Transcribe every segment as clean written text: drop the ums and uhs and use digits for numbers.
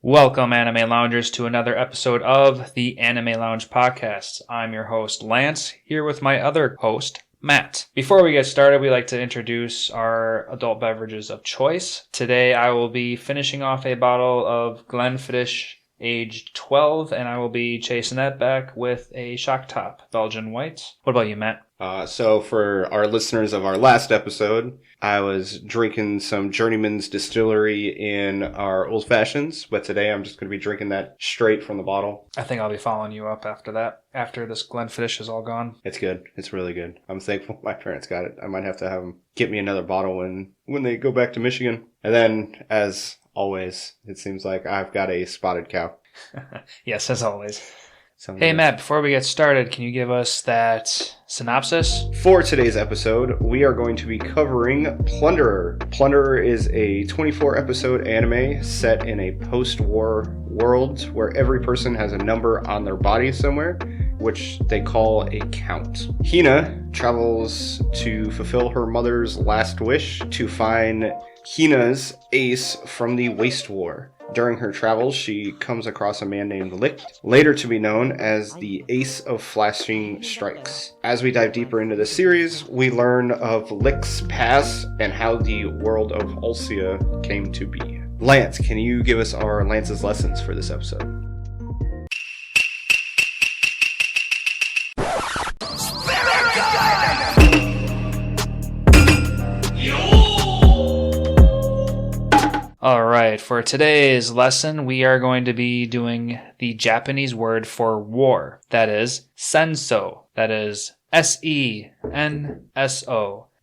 Welcome, Anime Loungers, to another episode of the Anime Lounge Podcast. I'm your host, Lance, here with my other host, Matt. Before we get started, we like to introduce our adult beverages of choice. Today, I will be finishing off a bottle of Glenfiddich, aged 12, and I will be chasing that back with a Shock Top Belgian White. What about you, Matt? So for our listeners of our last episode, I was drinking some Journeyman's distillery in our old fashions, but today I'm just going to be drinking that straight from the bottle. I think I'll be following you up after that, after this Glenfiddich is all gone. It's good. It's really good. I'm thankful my parents got it. I might have to have them get me another bottle when they go back to Michigan. And then, as always, it seems like I've got a spotted cow. Yes, as always. Hey, Matt, before we get started, can you give us that synopsis? For today's episode, we are going to be covering Plunderer. Plunderer is a 24-episode anime set in a post-war world where every person has a number on their body somewhere, which they call a count. Hina travels to fulfill her mother's last wish to find Hina's ace from the Waste War. During her travels, she comes across a man named Licht, later to be known as the Ace of Flashing Strikes. As we dive deeper into the series, we learn of Licht's past and how the world of Ulcia came to be. Lance, can you give us our Lance's lessons for this episode? Alright, for today's lesson, we are going to be doing the Japanese word for war. That is senso. That is S-E-N-S-O.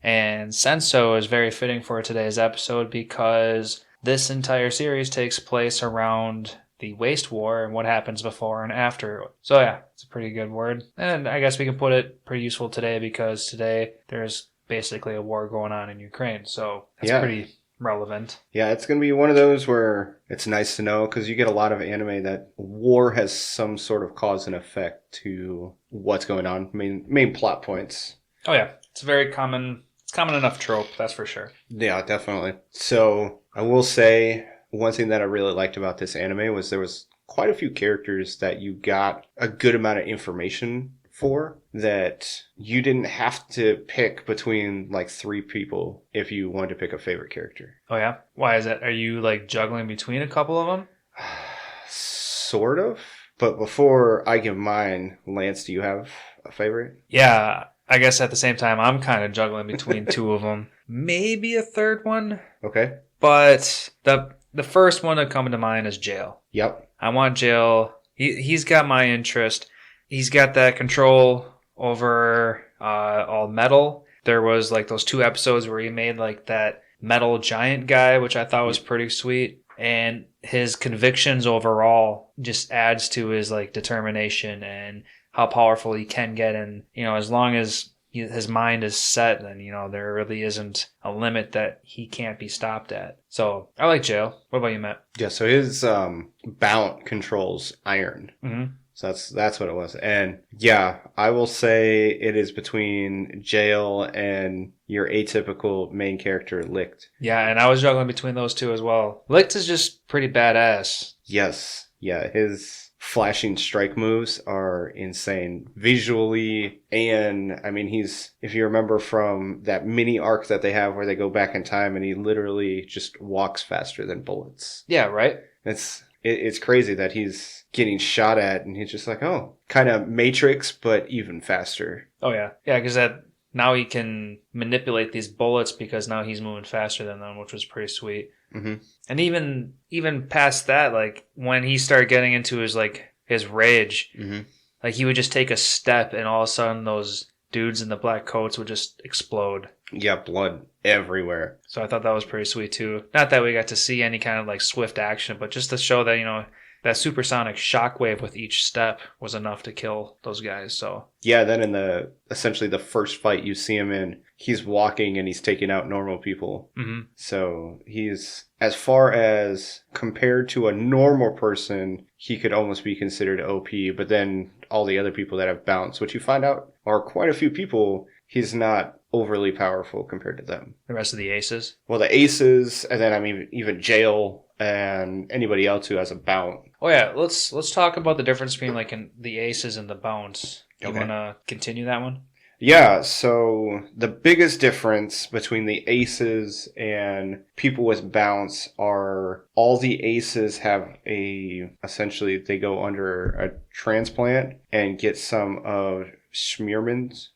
And senso is very fitting for today's episode because this entire series takes place around the Waste War and what happens before and after. So yeah, it's a pretty good word. And I guess we can put it pretty useful today because today there's basically a war going on in Ukraine. So that's pretty relevant. Yeah, it's going to be one of those where it's nice to know because you get a lot of anime that war has some sort of cause and effect to what's going on. Main plot points. Oh yeah, it's a very common enough trope, that's for sure. Yeah, definitely. So I will say one thing that I really liked about this anime was there was quite a few characters that you got a good amount of information for that you didn't have to pick between like three people if you wanted to pick a favorite character. Oh yeah? Why is that? Are you like juggling between a couple of them? Sort of. But before I give mine, Lance, do you have a favorite? Yeah, I guess at the same time I'm kind of juggling between two of them. Maybe a third one. Okay. But the first one to come to mind is Jail. Yep. I want Jail. He's got my interest. He's got that control over all metal. There was like those two episodes where he made like that metal giant guy, which I thought was pretty sweet. And his convictions overall just adds to his like determination and how powerful he can get. And, as long as his mind is set, then, there really isn't a limit that he can't be stopped at. So I like Jail. What about you, Matt? Yeah, so his Bount controls iron. Mm-hmm. So that's what it was. And yeah, I will say it is between Jail and your atypical main character, Licht. Yeah, and I was juggling between those two as well. Licht is just pretty badass. Yes. Yeah, his flashing strike moves are insane visually. And I mean, if you remember from that mini arc that they have where they go back in time and he literally just walks faster than bullets. Yeah, right? It's crazy that he's getting shot at and he's just like, oh, kind of Matrix, but even faster. Oh, yeah. Yeah, because now he can manipulate these bullets because now he's moving faster than them, which was pretty sweet. Mm-hmm. And even past that, like when he started getting into his rage, mm-hmm. like he would just take a step and all of a sudden those dudes in the black coats would just explode. Yeah, blood everywhere. So I thought that was pretty sweet too. Not that we got to see any kind of like swift action, but just to show that, that supersonic shockwave with each step was enough to kill those guys. So yeah, then in essentially the first fight you see him in, he's walking and he's taking out normal people. Mm-hmm. So he's, as far as compared to a normal person, he could almost be considered OP. But then all the other people that have bounced, which you find out are quite a few people, he's not overly powerful compared to them. The rest of the aces? Well, the aces, and then I mean even Jail, and anybody else who has a bounce. Oh yeah, let's talk about the difference between like the aces and the bounce. You want to continue that one? Yeah, so the biggest difference between the aces and people with bounce are all the aces have essentially they go under a transplant and get some of Schmearman's.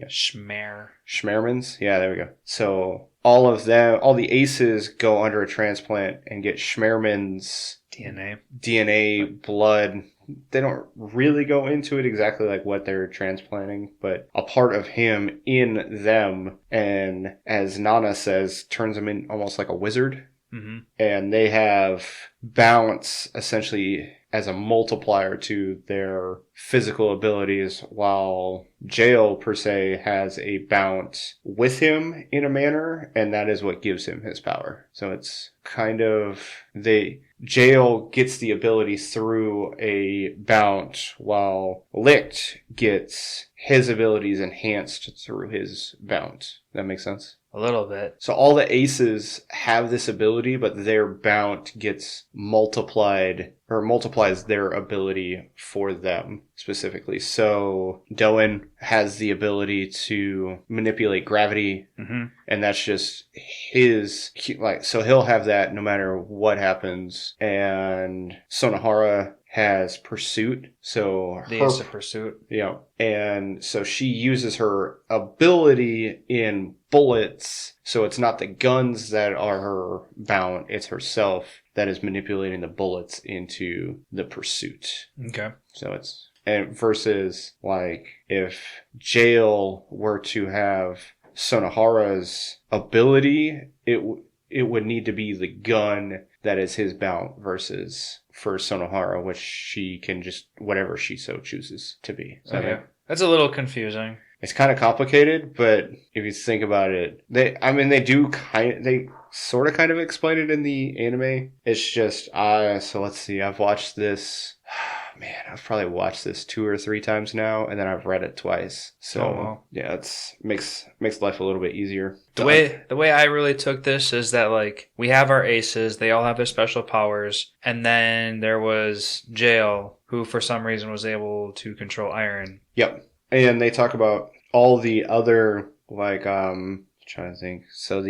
Schmearman's? Yeah, there we go. So all the aces go under a transplant and get Schmearman's DNA, blood. They don't really go into it exactly like what they're transplanting, but a part of him in them, and as Nana says, turns him in almost like a wizard. Mm-hmm. And they have bounce essentially as a multiplier to their physical abilities, while Jail per se has a bounce with him in a manner, and that is what gives him his power. So it's kind of Jail gets the ability through a bounce, while Licht gets his abilities enhanced through his bounce. That makes sense? A little bit. So all the aces have this ability, but their bounce gets multiplied or multiplies their ability for them specifically. So Doan has the ability to manipulate gravity, and that's just so he'll have that no matter what happens. And Sonohara has pursuit, so the ace of pursuit. Yeah, and so she uses her ability in bullets, so it's not the guns that are her bound, it's herself that is manipulating the bullets into the pursuit. Okay. So versus like if Jail were to have Sonohara's ability, it would need to be the gun that is his bound versus for Sonohara, which she can just whatever she so chooses to be. So okay. That's a little confusing. It's kind of complicated, but if you think about it, they sort of kind of explain it in the anime. It's just, so let's see, I've watched this, man, I've probably watched this 2 or 3 times now, and then I've read it twice. So, yeah, it's makes life a little bit easier. The way I really took this is that, like, we have our aces, they all have their special powers, and then there was Jail, who for some reason was able to control iron. Yep. And they talk about all the other, like, trying to think. So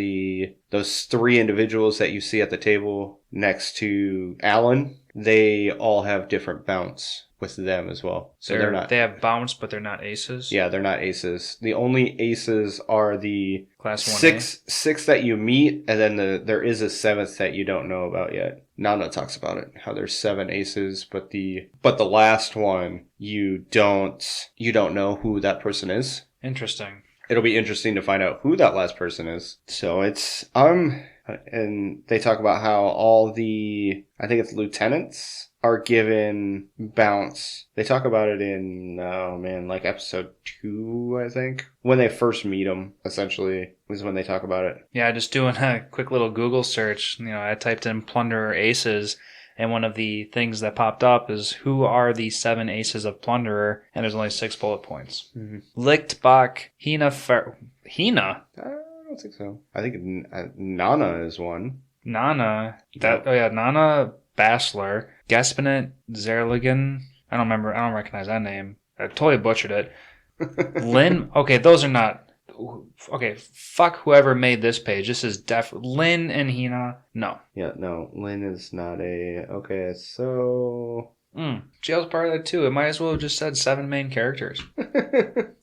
those 3 individuals that you see at the table next to Alan, they all have different bounce with them as well. So they have bounce, but they're not aces? Yeah, they're not aces. The only aces are the Class 1A. six that you meet, and then there is a 7th that you don't know about yet. Nana talks about it, how there's 7 aces, but the last one, you don't know who that person is. Interesting. It'll be interesting to find out who that last person is. So it's, and they talk about how all I think it's lieutenants are given bounce. They talk about it in, like episode 2, I think. When they first meet them, essentially, is when they talk about it. Yeah, just doing a quick little Google search. I typed in Plunderer aces, and one of the things that popped up is who are the 7 aces of Plunderer, and there's only 6 bullet points. Mm-hmm. Lichtbach, Hina? I don't think so. I think Nana is one. Nana? Nana Bassler. Gaspinet Zerligan. I don't recognize that name. I totally butchered it. Lynn. Okay, those are not. Okay, fuck whoever made this page. This is Lynn and Hina. No. Yeah, no. Lynn is not a. Okay, so. Jail's part of that too. It might as well have just said 7 main characters.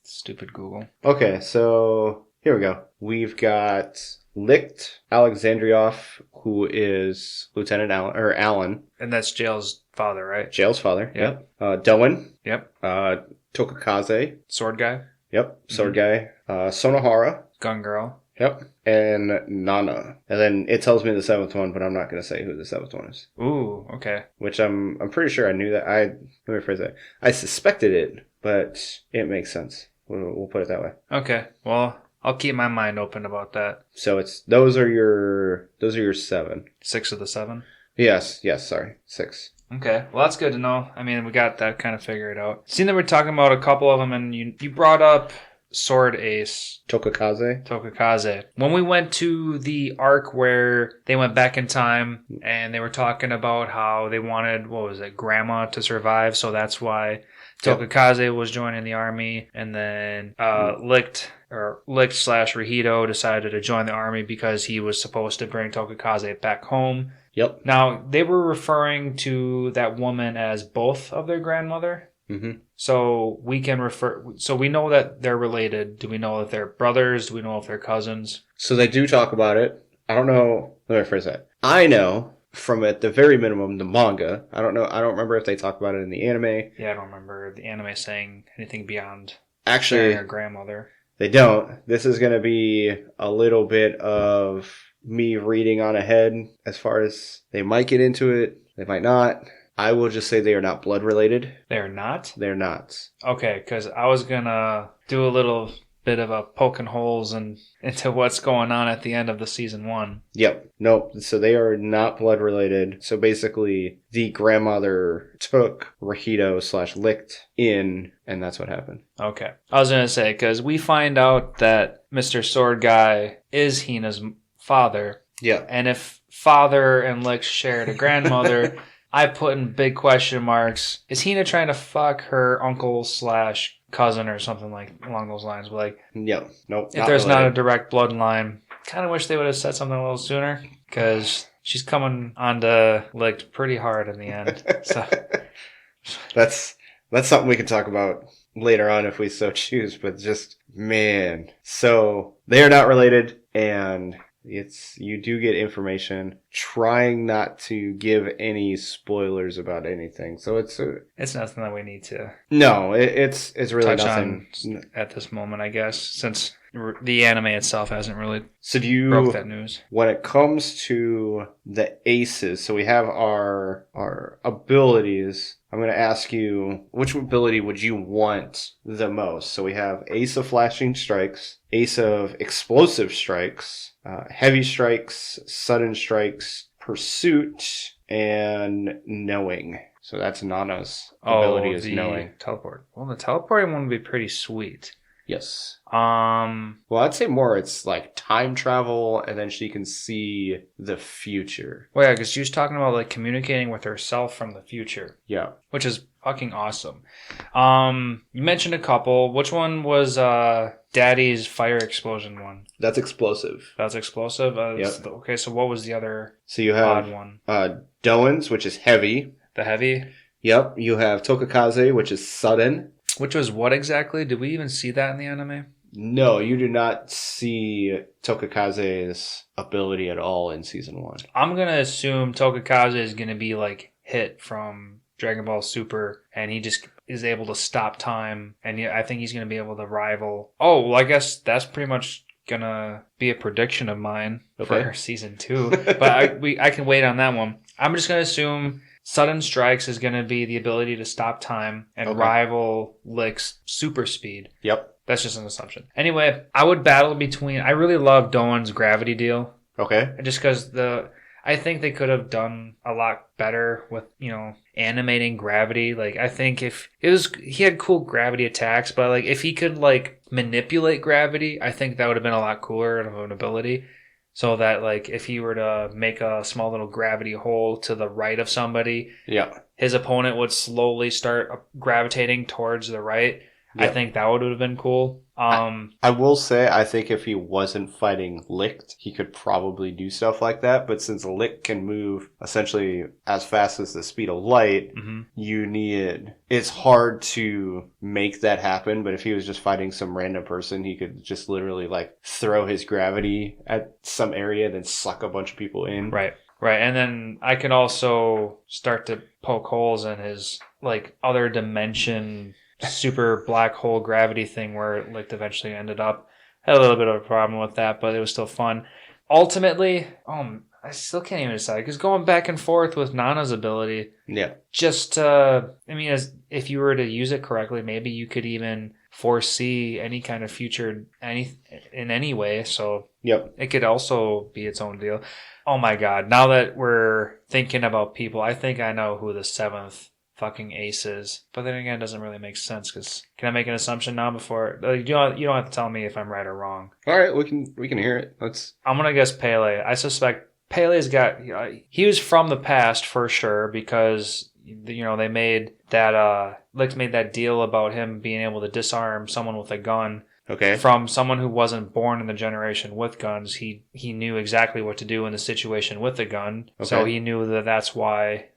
Stupid Google. Okay, so here we go. We've got Licht Alexandrioff, who is Lieutenant Alan. And that's Jail's father, right? Jail's father, yep. Doan. Yep. Tokakaze. Sword guy. Yep, sword guy. Sonohara. Gun girl. Yep. And Nana. And then it tells me the 7th one, but I'm not going to say who the 7th one is. Ooh, okay. Which I'm pretty sure I knew that. Let me rephrase that. I suspected it, but it makes sense. We'll put it that way. Okay. Well, I'll keep my mind open about that. So those are your 7. 6 of the 7? Yes, sorry. 6. Okay, well that's good to know. I mean, we got that kind of figured out. Seeing that we're talking about a couple of them, and you brought up sword ace, Tokakaze. When we went to the arc where they went back in time and they were talking about how they wanted, grandma to survive, so that's why Tokakaze was joining the army, and then Licht / Rahito decided to join the army because he was supposed to bring Tokakaze back home. Yep. Now, they were referring to that woman as both of their grandmother. Mm-hmm. So we know that they're related. Do we know if they're brothers? Do we know if they're cousins? So they do talk about it. I don't know. Let me phrase that. I know from at the very minimum the manga. I don't know. I don't remember if they talk about it in the anime. Yeah, I don't remember the anime saying anything beyond actually their grandmother. They don't. This is going to be a little bit of me reading on ahead as far as they might get into it. They might not. I will just say they are not blood related. They're not? They're not. Okay, because I was going to do a little bit of a poking holes into what's going on at the end of the season 1. Yep. Nope. So they are not blood related. So basically, the grandmother took Rahito / Licht in, and that's what happened. Okay. I was going to say, because we find out that Mr. Sword Guy is Hina's father. Yeah. And if father and Licht shared a grandmother... I put in big question marks. Is Hina trying to fuck her uncle / cousin or something along those lines? But yeah, nope. If there's not a direct bloodline, kind of wish they would have said something a little sooner because she's coming onto Licht pretty hard in the end. So that's something we can talk about later on if we so choose. But just man, so they are not related and. You do get information, trying not to give any spoilers about anything. So it's nothing that we need to. No, it's really touch nothing on at this moment, I guess, since the anime itself hasn't really broke that news. When it comes to the aces, so we have our abilities. I'm going to ask you, which ability would you want the most? So we have Ace of Flashing Strikes, Ace of Explosive Strikes, Heavy Strikes, Sudden Strikes, Pursuit, and Knowing. So that's Nana's ability is Knowing. Teleport. Well, the teleporting one would be pretty sweet. Yes. Well, I'd say more it's like time travel, and then she can see the future. Well, yeah, because she was talking about communicating with herself from the future. Yeah. Which is fucking awesome. You mentioned a couple. Which one was Daddy's fire explosion one? That's explosive. That's explosive? Yep. Okay, so what was the other so you have odd one? Doan's, which is heavy. The heavy? Yep. You have Tokakaze, which is sudden. Which was what exactly? Did we even see that in the anime? No, you do not see Tokakaze's ability at all in season 1. I'm going to assume Tokakaze is going to be Hit from Dragon Ball Super, and he just is able to stop time, and I think he's going to be able to rival... Oh, well, I guess that's pretty much going to be a prediction of mine for season 2, but I can wait on that one. I'm just going to assume... Sudden Strikes is going to be the ability to stop time and rival Licht's super speed. Yep. That's just an assumption. Anyway, I would battle between... I really love Doan's gravity deal. Okay. Just because I think they could have done a lot better with, animating gravity. I think if it was... He had cool gravity attacks, but, if he could, manipulate gravity, I think that would have been a lot cooler of an ability. So that, if he were to make a small little gravity hole to the right of somebody, his opponent would slowly start gravitating towards the right. Yep. I think that would have been cool. I will say, I think if he wasn't fighting Licht, he could probably do stuff like that. But since Licht can move essentially as fast as the speed of light, it's hard to make that happen. But if he was just fighting some random person, he could just literally throw his gravity at some area, then suck a bunch of people in. Right. And then I could also start to poke holes in his other dimension super black hole gravity thing where it eventually ended up. Had a little bit of a problem with that, but it was still fun. Ultimately, I still can't even decide because going back and forth with Nana's ability, just if you were to use it correctly, maybe you could even foresee any kind of future in any way. So it could also be its own deal. Oh my God! Now that we're thinking about people, I think I know who the 7th fucking aces. But then again, it doesn't really make sense because can I make an assumption now before you don't have to tell me if I'm right or wrong. All right, we can hear it. I'm gonna guess Pele. I suspect Pele's got he was from the past for sure because they made that Licht made that deal about him being able to disarm someone with a gun. Okay. From someone who wasn't born in the generation with guns, he knew exactly what to do in the situation with the gun. Okay. So he knew that's why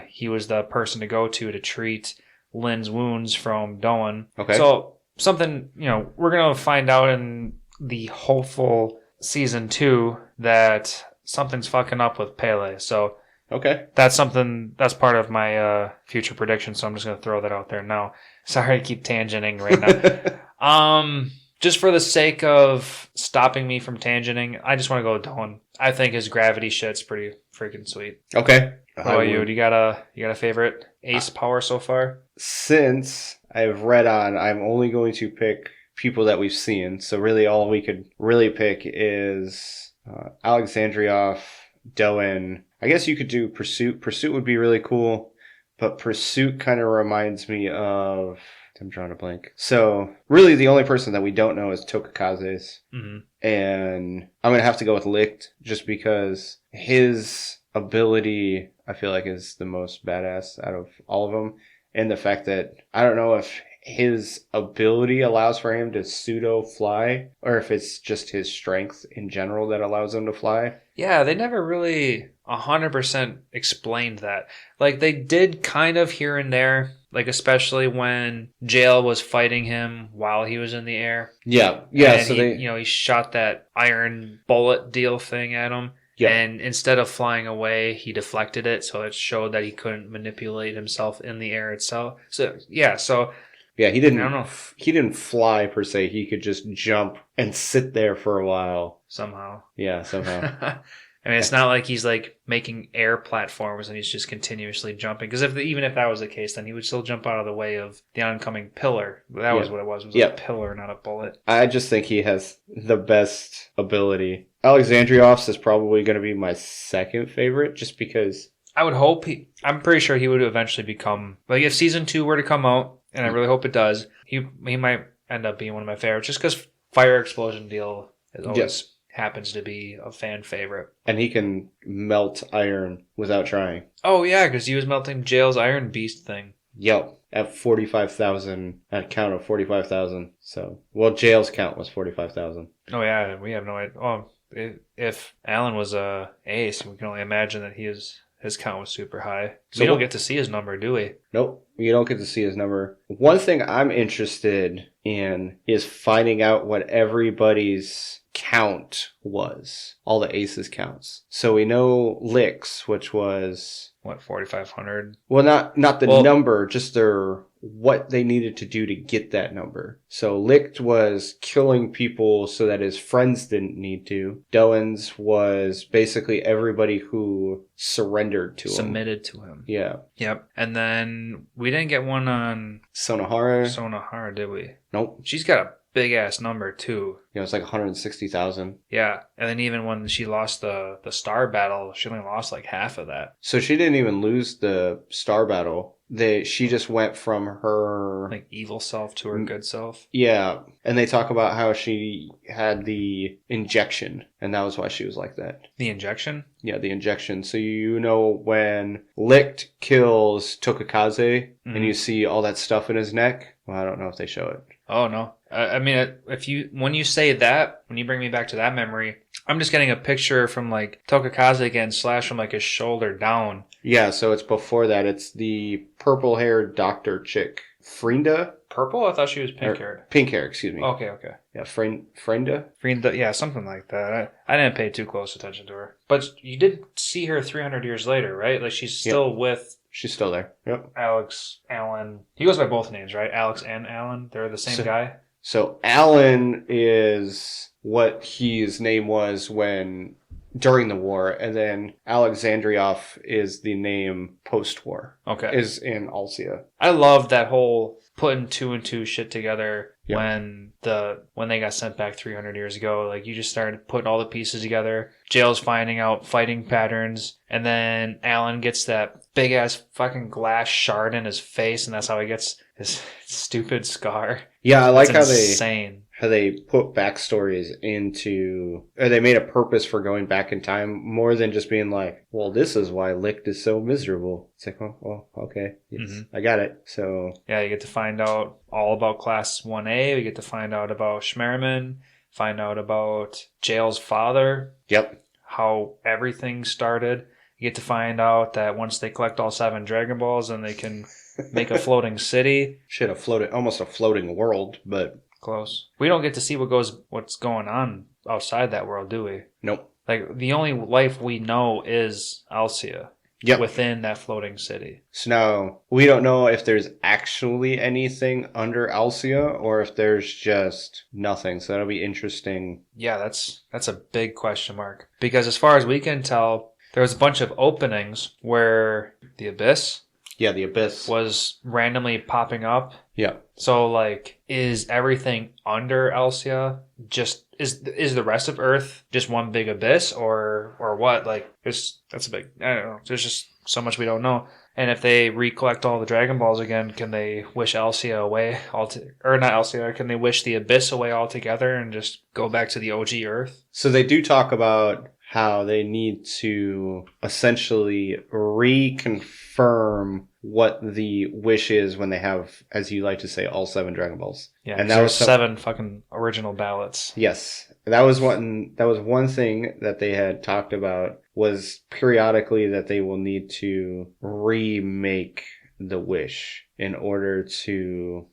he was the person to go to treat Lynn's wounds from Doan. Okay. So something, we're going to find out in the hopeful season 2 that something's fucking up with Pele. So okay. That's part of my future prediction, so I'm just going to throw that out there now. Sorry to keep tangenting right now. Just for the sake of stopping me from tangenting, I just want to go with Doan. I think his gravity shit's pretty freaking sweet. Okay. What about you? Do you got a favorite ace power so far? Since I've read on, I'm only going to pick people that we've seen. So really all we could really pick is Alexandrioff, Doan. I guess you could do Pursuit. Pursuit would be really cool, but Pursuit kind of reminds me of... I'm drawing a blank. So, really the only person that we don't know is Tokakaze's. Mm-hmm. And I'm going to have to go with Licht just because his ability, I feel like, is the most badass out of all of them. And the fact that, I don't know if his ability allows for him to pseudo fly or if it's just his strength in general that allows him to fly. Yeah, they never really 100% explained that. Like, they did kind of here and there, like especially when Jail was fighting him while he was in the air. Yeah. And so he shot that iron bullet deal thing at him. Yeah. And instead of flying away, he deflected it, so it showed that he couldn't manipulate himself in the air itself. So, yeah, yeah, he didn't. I don't know. He didn't fly per se. He could just jump and sit there for a while. Somehow. Yeah, somehow. I mean, it's not like he's like making air platforms and he's just continuously jumping. Because even if that was the case, then he would still jump out of the way of the oncoming pillar. That was what it was. It was a pillar, not a bullet. I just think he has the best ability. Alexandrioff's is probably going to be my second favorite, just because. I would hope I'm pretty sure he would eventually become, like, if season 2 were to come out, and I really hope it does, he might end up being one of my favorites, just because Fire Explosion Deal is always happens to be a fan favorite. And he can melt iron without trying. Oh yeah, because he was melting Jail's Iron Beast thing. Yep, at 45,000, at a count of 45,000. So, well, Jail's count was 45,000. Oh yeah, we have no idea. Oh, if Alan was a ace, we can only imagine that his count was super high. So we don't get to see his number, do we? Nope, you don't get to see his number. One thing I'm interested in is finding out what everybody's count was. All the aces counts. So we know Licht's, which was... What, 4,500? Well, not the number, just what they needed to do to get that number. So Licht was killing people so that his friends didn't need to. Doan's was basically everybody who surrendered to him. Submitted to him. Yeah. Yep. And then we didn't get one on... Sonohara, did we? Nope. She's got a big-ass number, too. Yeah, it's like 160,000. Yeah, and then even when she lost the star battle, she only lost like half of that. So she didn't even lose the star battle. She just went from her... like evil self to her good self? Yeah, and they talk about how she had the injection, and that was why she was like that. The injection? Yeah, the injection. So when Licht kills Tokakaze, and you see all that stuff in his neck, well, I don't know if they show it. Oh, no. I mean, when you say that, when you bring me back to that memory, I'm just getting a picture from like Tokakaze getting slashed from like his shoulder down. Yeah, so it's before that. It's the purple-haired doctor chick, Frenda. Purple? I thought she was pink-haired. Pink hair, excuse me. Okay. Yeah, Frenda? Frenda, yeah, something like that. I didn't pay too close attention to her. But you did see her 300 years later, right? Like she's still with... She's still there. Yep. Alex, Alan. He goes by both names, right? Alex and Alan. They're the same guy. So Alan is what his name was during the war, and then Alexandrioff is the name post-war. Okay. Is in Alcia. I love that whole putting two and two shit together when they got sent back 300 years ago. Like, you just started putting all the pieces together. Jail's finding out fighting patterns, and then Alan gets that big ass fucking glass shard in his face, and that's how he gets his stupid scar. Yeah, I like how insane. How they put backstories into, or they made a purpose for going back in time more than just being like, well, this is why Licht is so miserable. It's like, oh okay, yes, I got it. So yeah, you get to find out all about Class 1A. We get to find out about Schmerman, find out about Jail's father. Yep. How everything started. You get to find out that once they collect all 7 Dragon Balls, then they can make a floating city. Should have floated, almost a floating world, but close. We don't get to see what's going on outside that world, do we? Nope. Like, the only life we know is Alcia. Yep. Within that floating city. So now, we don't know if there's actually anything under Alcia or if there's just nothing. So that'll be interesting. Yeah, that's a big question mark. Because as far as we can tell, there was a bunch of openings where the Abyss... Yeah, the Abyss was randomly popping up. Yeah. So, like, is everything under Alcia just is the rest of Earth just one big abyss, or what? Like, that's a big, I don't know. There's just so much we don't know. And if they recollect all the Dragon Balls again, can they wish Alcia away or not Alcia? Can they wish the Abyss away altogether and just go back to the OG Earth? So they do talk about how they need to essentially reconfirm what the wish is when they have, as you like to say, all 7 Dragon Balls. Yeah, and that was 7 fucking original ballots. Yes. That was one thing that they had talked about, was periodically that they will need to remake the wish in order to...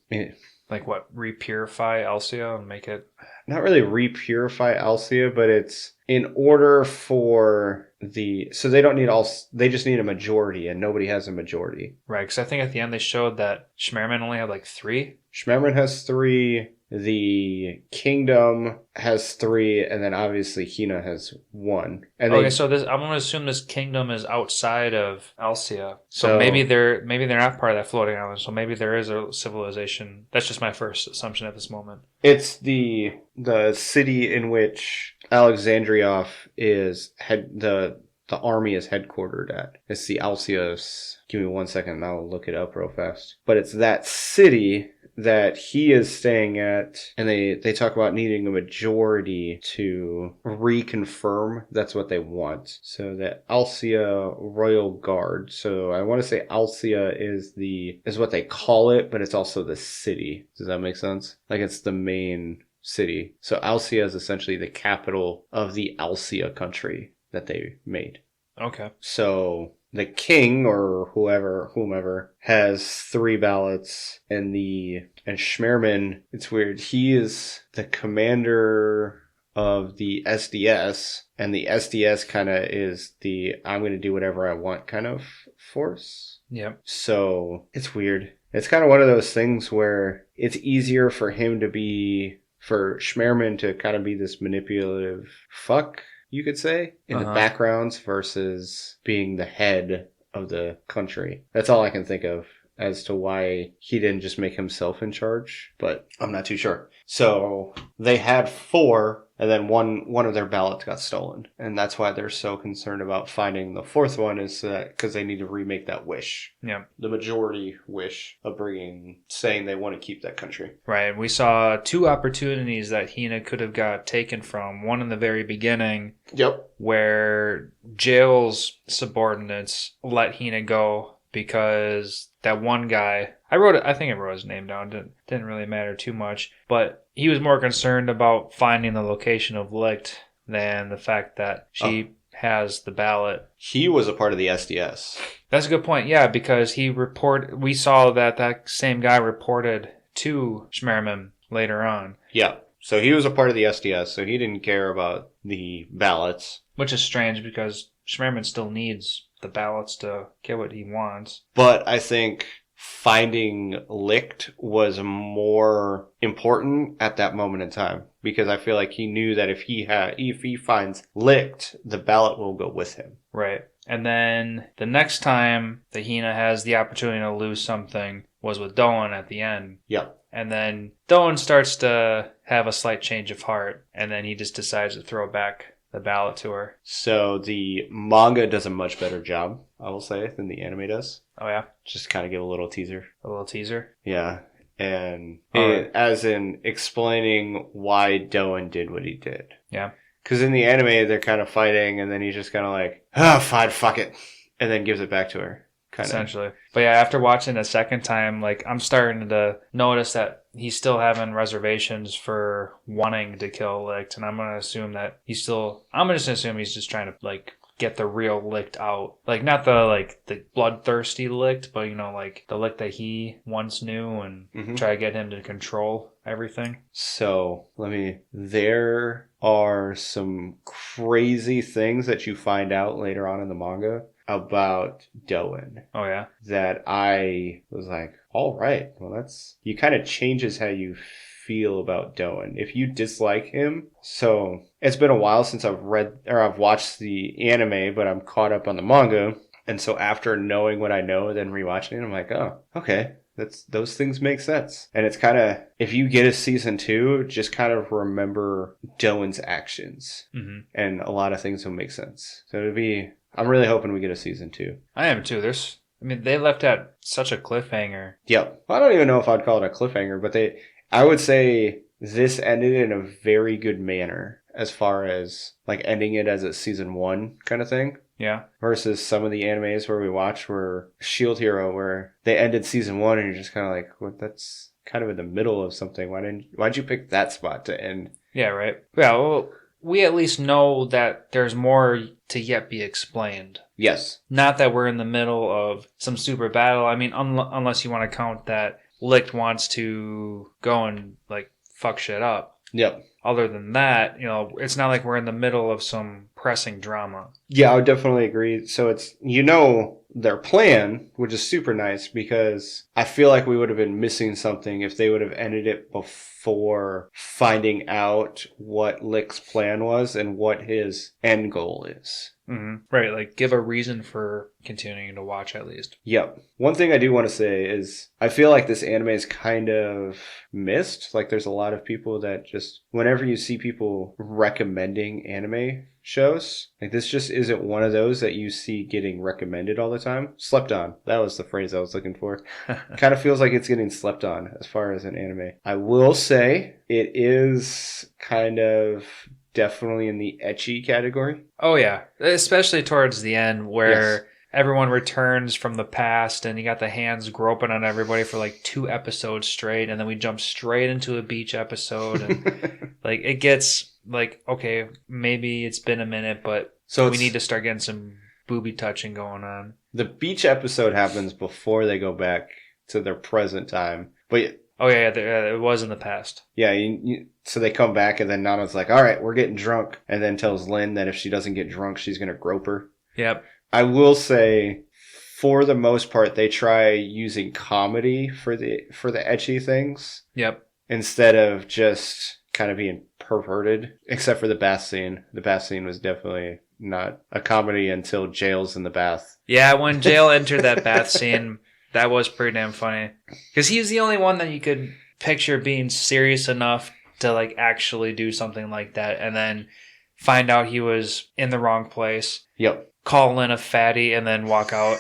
Like what? Repurify Alcia and make it... Not really repurify Alcia, but it's in order for the... So they don't need all... They just need a majority, and nobody has a majority. Right, because I think at the end they showed that Schmerman only had like 3. Schmerman has 3, the Kingdom has 3, and then obviously Hina has 1. And okay, so I'm going to assume this kingdom is outside of Alcia. So maybe they're not part of that floating island. So maybe there is a civilization. That's just my first assumption at this moment. It's the city in which Alexandrioff is the army is headquartered at. It's the Alcios. Give me 1 second and I'll look it up real fast. But it's that city that he is staying at, and they talk about needing a majority to reconfirm that's what they want. So the Alcia Royal Guard. So I want to say Alcia is what they call it, but it's also the city. Does that make sense? Like, it's the main city. So Alcia is essentially the capital of the Alcia country that they made. Okay. So the king or whomever has 3 ballots, and Schmerman, it's weird. He is the commander of the SDS, and the SDS kind of is the I'm going to do whatever I want kind of force. Yep. So it's weird. It's kind of one of those things where it's easier for Schmerman to kind of be this manipulative fuck, you could say, in the backgrounds versus being the head of the country. That's all I can think of as to why he didn't just make himself in charge, but I'm not too sure. So they had 4, and then one of their ballots got stolen. And that's why they're so concerned about finding the 4th one, is that because they need to remake that wish. Yeah. The majority wish of saying they want to keep that country. Right. We saw 2 opportunities that Hina could have got taken from. One in the very beginning. Yep. Where Jail's subordinates let Hina go because that one guy, I think I wrote his name down, didn't really matter too much, but he was more concerned about finding the location of Licht than the fact that she has the ballot. He was a part of the SDS. That's a good point, yeah, because we saw that same guy reported to Schmerman later on. Yeah, so he was a part of the SDS, so he didn't care about the ballots. Which is strange because Schmerman still needs the ballots to get what he wants. But I think finding Licht was more important at that moment in time, because I feel like he knew that if he finds Licht, the ballot will go with him. Right. And then the next time that Hina has the opportunity to lose something was with Doan at the end. Yep. And then Doan starts to have a slight change of heart, and then he just decides to throw back the ballot to her. So the manga does a much better job, I will say, than the anime does. Oh, yeah? Just kind of give a little teaser. A little teaser? Yeah. And as in explaining why Doan did what he did. Yeah. Because in the anime, they're kind of fighting, and then he's just kind of like, oh, fine, fuck it. And then gives it back to her. Essentially. But yeah, after watching a second time, like, I'm starting to notice that he's still having reservations for wanting to kill Licht, and I'm going to assume that I'm just going to assume he's just trying to, like, get the real Licht out. Like, not the bloodthirsty Licht, but, like, the Licht that he once knew, and try to get him to control everything. So, there are some crazy things that you find out later on in the manga about Doan. Oh, yeah? That I was like, all right, well, you kind of changes how you feel about Doan. If you dislike him, so it's been a while since I've watched the anime, but I'm caught up on the manga. And so after knowing what I know, then rewatching it, I'm like, oh, okay. Those things make sense. And it's kind of, if you get a season 2, just kind of remember Doan's actions. Mm-hmm. And a lot of things will make sense. So I'm really hoping we get a season 2. I am too. They left at such a cliffhanger. Yep. I don't even know if I'd call it a cliffhanger, but I would say this ended in a very good manner as far as like ending it as a season 1 kind of thing. Yeah. Versus some of the animes where we watched were Shield Hero, where they ended season 1 and you're just kind of like, well, that's kind of in the middle of something. Why'd you pick that spot to end? Yeah, right. Yeah, well, we at least know that there's more to yet be explained. Yes. Not that we're in the middle of some super battle. I mean, unless you want to count that Licht wants to go and, like, fuck shit up. Yep. Other than that, it's not like we're in the middle of some pressing drama. Yeah, I would definitely agree. So it's, their plan, which is super nice, because I feel like we would have been missing something if they would have ended it before finding out what Licht's plan was and what his end goal is. Mm-hmm. Right, like give a reason for continuing to watch at least. Yep. One thing I do want to say is I feel like this anime is kind of missed. Like there's a lot of people that just, whenever you see people recommending anime shows, like this just isn't one of those that you see getting recommended all the time. Slept on. That was the phrase I was looking for. Kind of feels like it's getting slept on as far as an anime. I will say it is kind of definitely in the ecchi category. Oh yeah, especially towards the end where everyone returns from the past and you got the hands groping on everybody for like 2 episodes straight, and then we jump straight into a beach episode, and like it gets like, okay, maybe it's been a minute, but we need to start getting some booby touching going on. The beach episode happens before they go back to their present time, but oh yeah, it was in the past. Yeah, so they come back and then Nana's like, all right, we're getting drunk. And then tells Lynn that if she doesn't get drunk, she's going to grope her. Yep. I will say, for the most part, they try using comedy for the ecchi things. Yep. Instead of just kind of being perverted, except for the bath scene. The bath scene was definitely not a comedy until Jail's in the bath. Yeah, when Jail entered that bath scene, that was pretty damn funny. Because he was the only one that you could picture being serious enough to like actually do something like that, and then find out he was in the wrong place. Yep. Call in a fatty and then walk out.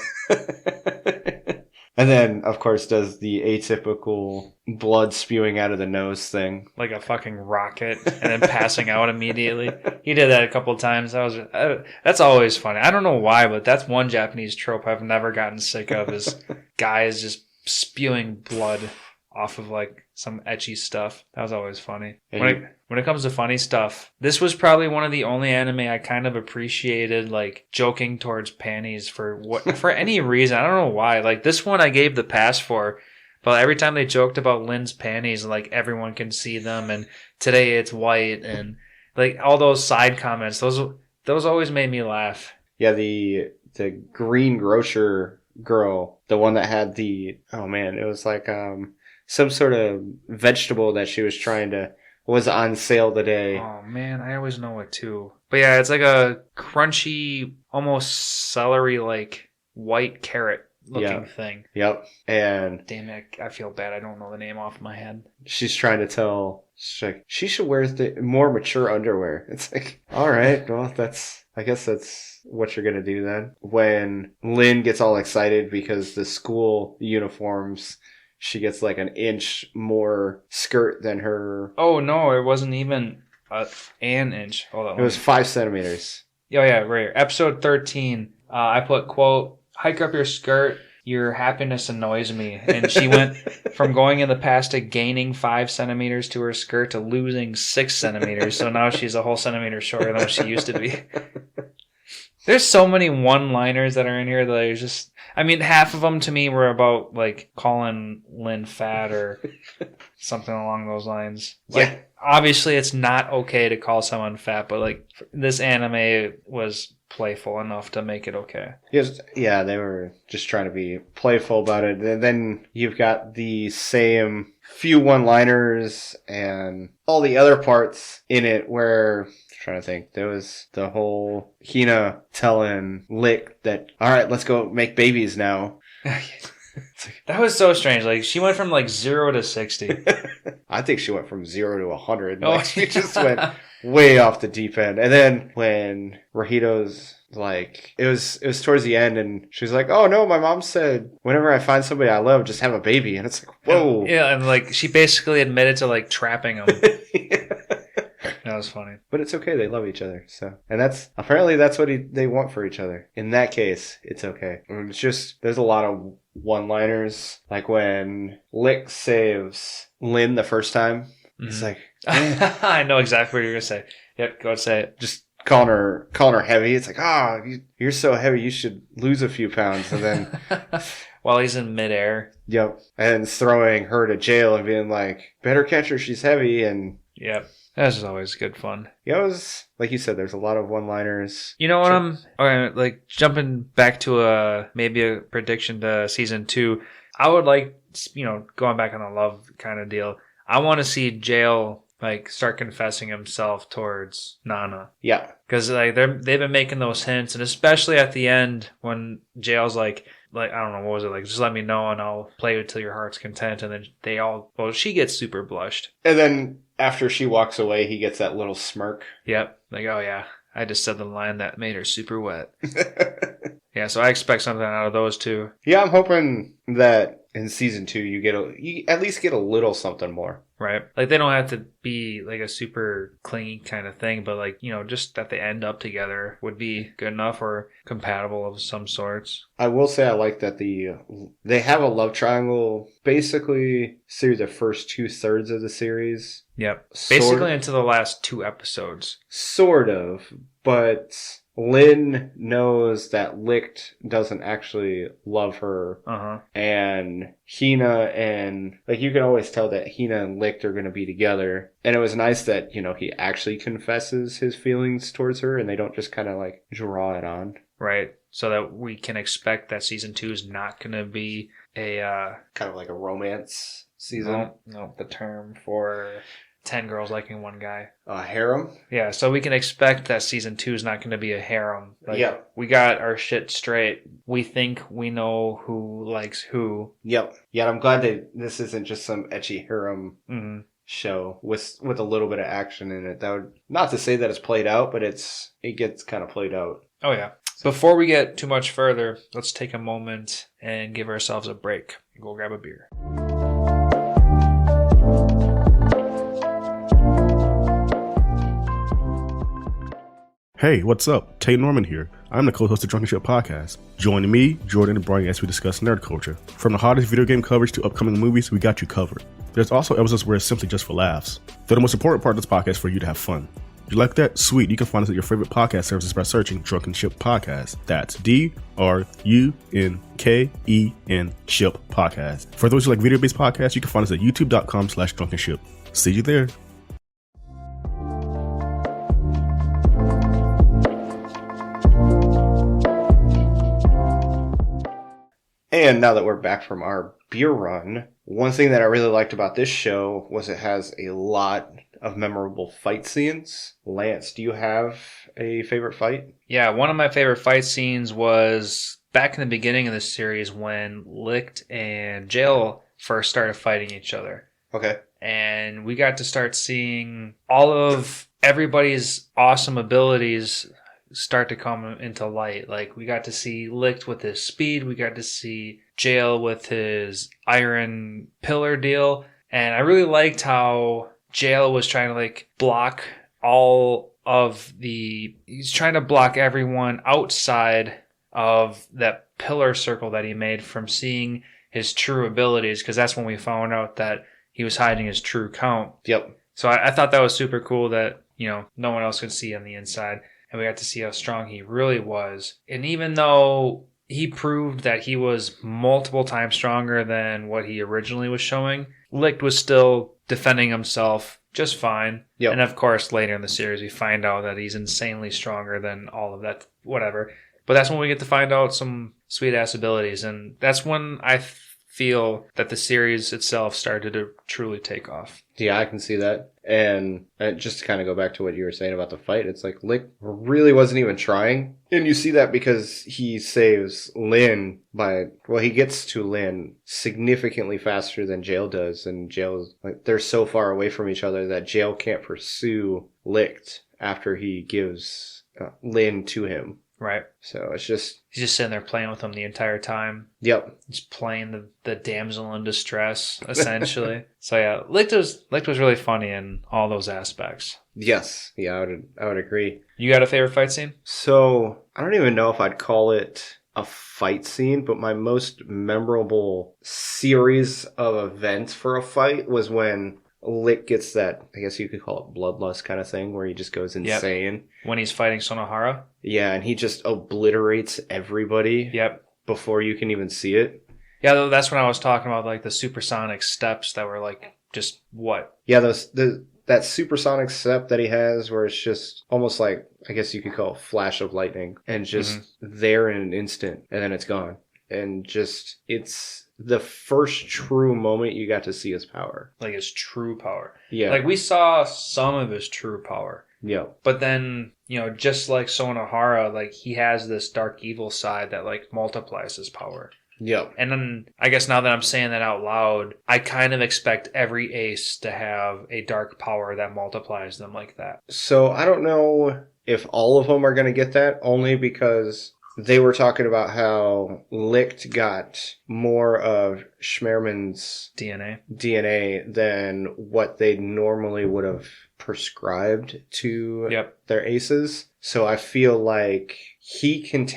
And then, of course, does the atypical blood spewing out of the nose thing. Like a fucking rocket, and then passing out immediately. He did that a couple of times. That's always funny. I don't know why, but that's one Japanese trope I've never gotten sick of, is guys just spewing blood off of like some ecchi stuff. That was always funny. When it comes to funny stuff, this was probably one of the only anime I kind of appreciated, like joking towards panties for any reason. I don't know why. Like this one I gave the pass for, but every time they joked about Lynn's panties, like everyone can see them, and today it's white, and like all those side comments, those always made me laugh. Yeah, the green grocer girl, the one that had it was like some sort of vegetable that she was on sale today. Oh man, I always know it too. But yeah, it's like a crunchy, almost celery like white carrot looking thing. Yep. And damn it, I feel bad. I don't know the name off my head. She's trying to tell, she's like, she should wear more mature underwear. It's like, all right, well, I guess that's what you're going to do then. When Lynn gets all excited because the school uniforms, she gets like an inch more skirt than her. Oh, no, it wasn't even an inch. Hold on. It was 5 centimeters. Oh, yeah, right. Episode 13, I put, quote, hike up your skirt. Your happiness annoys me. And she went from going in the past to gaining 5 centimeters to her skirt to losing 6 centimeters. So now she's a whole centimeter shorter than what she used to be. There's so many one-liners that are in here that are just... I mean, half of them to me were about, like, calling Lynn fat or something along those lines. Like, yeah. Obviously, it's not okay to call someone fat, but, like, this anime was playful enough to make it okay. Yeah, they were just trying to be playful about it. And then you've got the same few one-liners and all the other parts in it where... trying to think. There was the whole Hina telling Lick that, all right, let's go make babies now. That was so strange. Like, she went from like 0 to 60. I think she went from 0 to 100. Like, she just went way off the deep end. And then when Rahito's like, it was towards the end, and she's like, oh no, my mom said whenever I find somebody I love, just have a baby. And it's like, whoa. Yeah, and like she basically admitted to like trapping him. That was funny. But it's okay. They love each other. So, and that's what they want for each other. In that case, it's okay. It's just, there's a lot of one-liners. Like when Lick saves Lynn the first time. It's like, I know exactly what you're going to say. Yep, go ahead and say it. Just calling her heavy. It's like, you're so heavy, you should lose a few pounds. And then... while he's in midair. Yep. And throwing her to jail and being like, better catch her, she's heavy. And... Yep. That's just always good fun. Yeah, it was, like you said, there's a lot of one-liners. You know what, like jumping back to maybe a prediction to season 2, I would like, going back on the love kind of deal, I want to see Jail like start confessing himself towards Nana. Yeah. Because like they've been making those hints, and especially at the end when Jail's like I don't know, what was it like? Just let me know and I'll play it till your heart's content. And then she gets super blushed. And then after she walks away, he gets that little smirk. Yep. Like, oh yeah, I just said the line that made her super wet. Yeah, so I expect something out of those two. Yeah, I'm hoping that in season 2 you at least get a little something more. Right. Like they don't have to be like a super clingy kind of thing, but like, just that they end up together would be good enough or compatible of some sorts. I will say I like that they have a love triangle basically through the first 2/3 of the series. Yep. Basically into the last 2 episodes. Sort of, but Lynn knows that Licht doesn't actually love her. Uh-huh. And Hina and... like, you can always tell that Hina and Licht are going to be together. And it was nice that, he actually confesses his feelings towards her and they don't just kind of, like, draw it on. Right. So that we can expect that season 2 is not going to be a... kind of like a romance season. No, the term for... 10 girls liking one guy. A harem? Yeah, so we can expect that season 2 is not going to be a harem. Like, yep. We got our shit straight. We think we know who likes who. Yep. Yeah, I'm glad this isn't just some ecchi harem show with a little bit of action in it. That would, not to say that it's played out, but it gets kind of played out. Oh, yeah. Before we get too much further, let's take a moment and give ourselves a break. Go grab a beer. Hey, what's up? Tate Norman here. I'm the co-host of Drunken Ship Podcast. Join me, Jordan, and Brian as we discuss nerd culture. From the hottest video game coverage to upcoming movies, we got you covered. There's also episodes where it's simply just for laughs. They're the most important part of this podcast for you to have fun. You like that? Sweet. You can find us at your favorite podcast services by searching Drunken Ship Podcast. That's DRUNKEN Ship Podcast. For those who like video-based podcasts, you can find us at youtube.com/drunkenship. See you there. And now that we're back from our beer run, one thing that I really liked about this show was it has a lot of memorable fight scenes. Lance, do you have a favorite fight? Yeah, one of my favorite fight scenes was back in the beginning of the series when Licht and Jail first started fighting each other. Okay. And we got to start seeing all of everybody's awesome abilities start to come into light. Like, we got to see Licht with his speed. We got to see Jail with his iron pillar deal. And I really liked how Jail was trying to, like, block all of the... He's trying to block everyone outside of that pillar circle that he made from seeing his true abilities, because that's when we found out that he was hiding his true count. Yep. So I thought that was super cool that, you know, no one else could see on the inside. And we got to see how strong he really was. And even though he proved that he was multiple times stronger than what he originally was showing, Licht was still defending himself just fine. Yep. And of course, later in the series, we find out that he's insanely stronger than all of that, whatever. But that's when we get to find out some sweet-ass abilities. And that's when I feel that the series itself started to truly take off. Yeah, I can see that. And just to kind of go back to what you were saying about the fight, it's like Licht really wasn't even trying. And you see that because he saves Lin he gets to Lin significantly faster than Jail does. And Jail's like, they're so far away from each other that Jail can't pursue Licht after he gives Lin to him. Right. So it's just... He's just sitting there playing with him the entire time. Yep. Just playing the damsel in distress, essentially. So yeah, Licht was really funny in all those aspects. Yes. Yeah, I would agree. You got a favorite fight scene? So, I don't even know if I'd call it a fight scene, but my most memorable series of events for a fight was when Licht gets that, I guess you could call it bloodlust kind of thing, where he just goes insane. Yep. When he's fighting Sonohara? Yeah, and he just obliterates everybody. Yep. Before you can even see it. Yeah, that's when I was talking about, like, the supersonic steps that were, like, just what? Yeah, that supersonic step that he has where it's just almost like, I guess you could call it flash of lightning, and just there in an instant, and then it's gone. And just, it's the first true moment you got to see his power. Like his true power. Yeah. Like we saw some of his true power. Yeah. But then, you know, just like Sonohara, like he has this dark evil side that like multiplies his power. Yeah. And then I guess now that I'm saying that out loud, I kind of expect every ace to have a dark power that multiplies them like that. So I don't know if all of them are going to get that, only because they were talking about how Licht got more of Schmerman's DNA than what they normally would have prescribed to their aces. So I feel like he can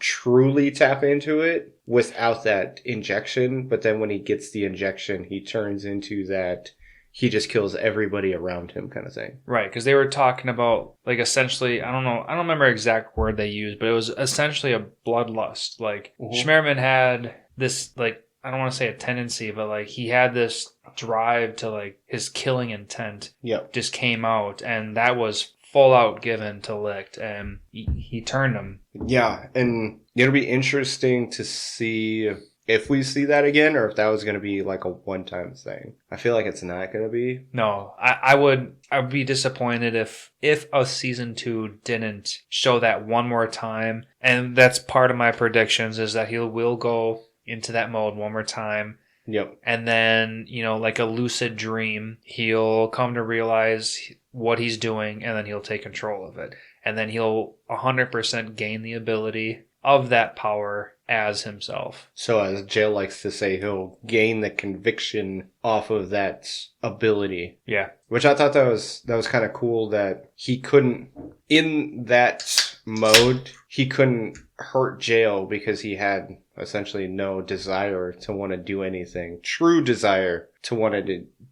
truly tap into it without that injection. But then when he gets the injection, he turns into that he just kills everybody around him kind of thing. Right, because they were talking about, like, essentially, I don't remember exact word they used, but it was essentially a bloodlust. Like, Schmerman had this, like, I don't want to say a tendency, but, like, he had this drive to, like, his killing intent just came out, and that was full out given to Licht, and he turned him. Yeah, and it'll be interesting to see if we see that again, or if that was going to be like a one-time thing. I feel like it's not going to be. No, I would be disappointed if a season 2 didn't show that one more time. And that's part of my predictions, is that he will go into that mode one more time. Yep. And then, you know, like a lucid dream, he'll come to realize what he's doing, and then he'll take control of it. And then he'll 100% gain the ability of that power as himself. So as Jail likes to say, he'll gain the conviction off of that ability. Yeah. Which I thought that was kind of cool, that he couldn't, in that mode, he couldn't hurt Jail because he had essentially no desire to want to do anything. True desire to want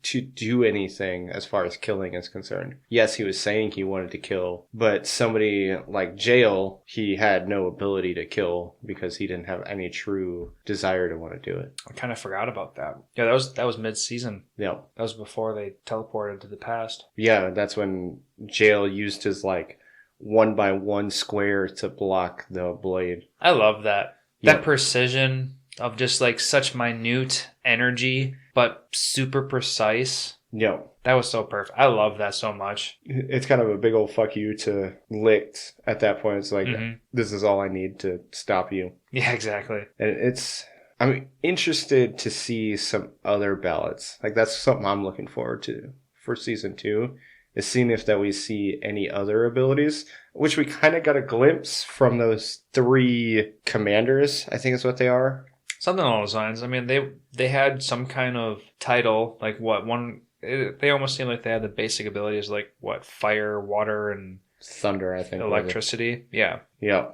to do anything as far as killing is concerned. Yes, he was saying he wanted to kill, but somebody like Jail, he had no ability to kill because he didn't have any true desire to want to do it. I kind of forgot about that. Yeah, that was mid-season. Yeah. That was before they teleported to the past. Yeah, that's when Jail used his like 1x1 square to block the blade. I love that. That precision of just like such minute energy, but super precise. No. That was so perfect. I love that so much. It's kind of a big old fuck you to Licht at that point. It's like, Mhm. this is all I need to stop you. Yeah, exactly. And I'm interested to see some other ballots. Like, that's something I'm looking forward to for season 2, is seeing if that we see any other abilities, which we kind of got a glimpse from those 3 commanders, I think is what they are. Something along those lines. I mean, they had some kind of title, like what one. They almost seemed like they had the basic abilities, like what, fire, water, and Thunder, I think. electricity. Yeah. Yeah.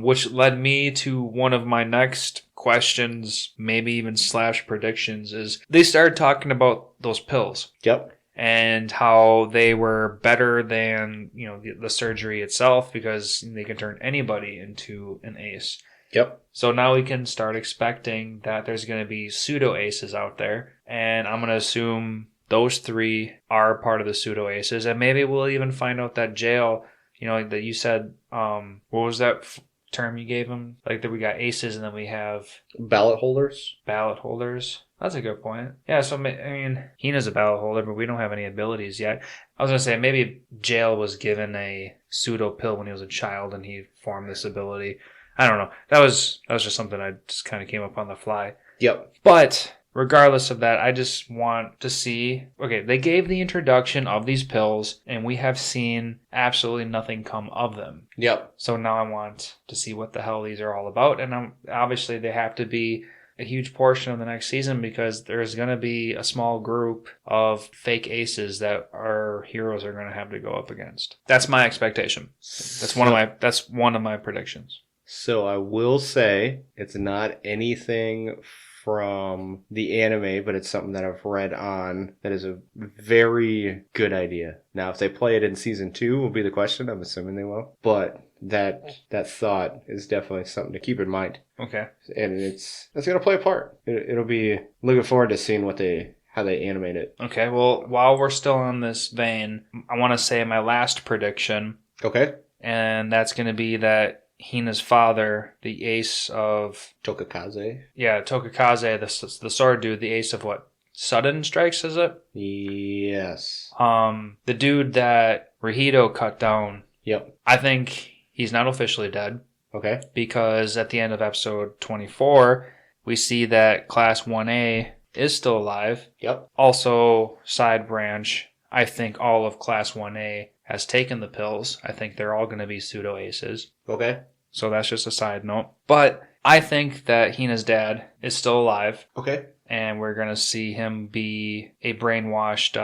Which led me to one of my next questions, maybe even / predictions, is they started talking about those pills. Yep. And how they were better than, the surgery itself, because they can turn anybody into an ace. Yep. So now we can start expecting that there's going to be pseudo aces out there, and I'm going to assume those 3 are part of the pseudo aces, and maybe we'll even find out that jail, like that you said, what was that term you gave them? Like that we got aces and then we have ballot holders. That's a good point. Yeah, so I mean, Hina's a ballot holder, but we don't have any abilities yet. I was going to say maybe Jail was given a pseudo pill when he was a child and he formed this ability. I don't know. That was just something I just kind of came up on the fly. Yep. But regardless of that, I just want to see, okay, they gave the introduction of these pills and we have seen absolutely nothing come of them. Yep. So now I want to see what the hell these are all about. And obviously they have to be a huge portion of the next season, because there's going to be a small group of fake aces that our heroes are going to have to go up against. That's my expectation. That's one of my predictions. So I will say it's not anything from the anime, but it's something that I've read on that is a very good idea. Now, if they play it in season 2 will be the question. I'm assuming they will. But that thought is definitely something to keep in mind. Okay. And it's going to play a part. It'll be looking forward to seeing how they animate it. Okay, well, while we're still on this vein, I want to say my last prediction. Okay. And that's going to be that Hina's father, the ace of Tokakaze. Yeah, Tokakaze, the sword dude, the ace of what? Sudden strikes, is it? Yes. The dude that Rahito cut down. Yep. I think he's not officially dead. Okay. Because at the end of episode 24, we see that Class 1A is still alive. Yep. Also, side branch, I think all of Class 1A has taken the pills. I think they're all going to be pseudo aces. Okay. So that's just a side note. But I think that Hina's dad is still alive. Okay. And we're going to see him be a brainwashed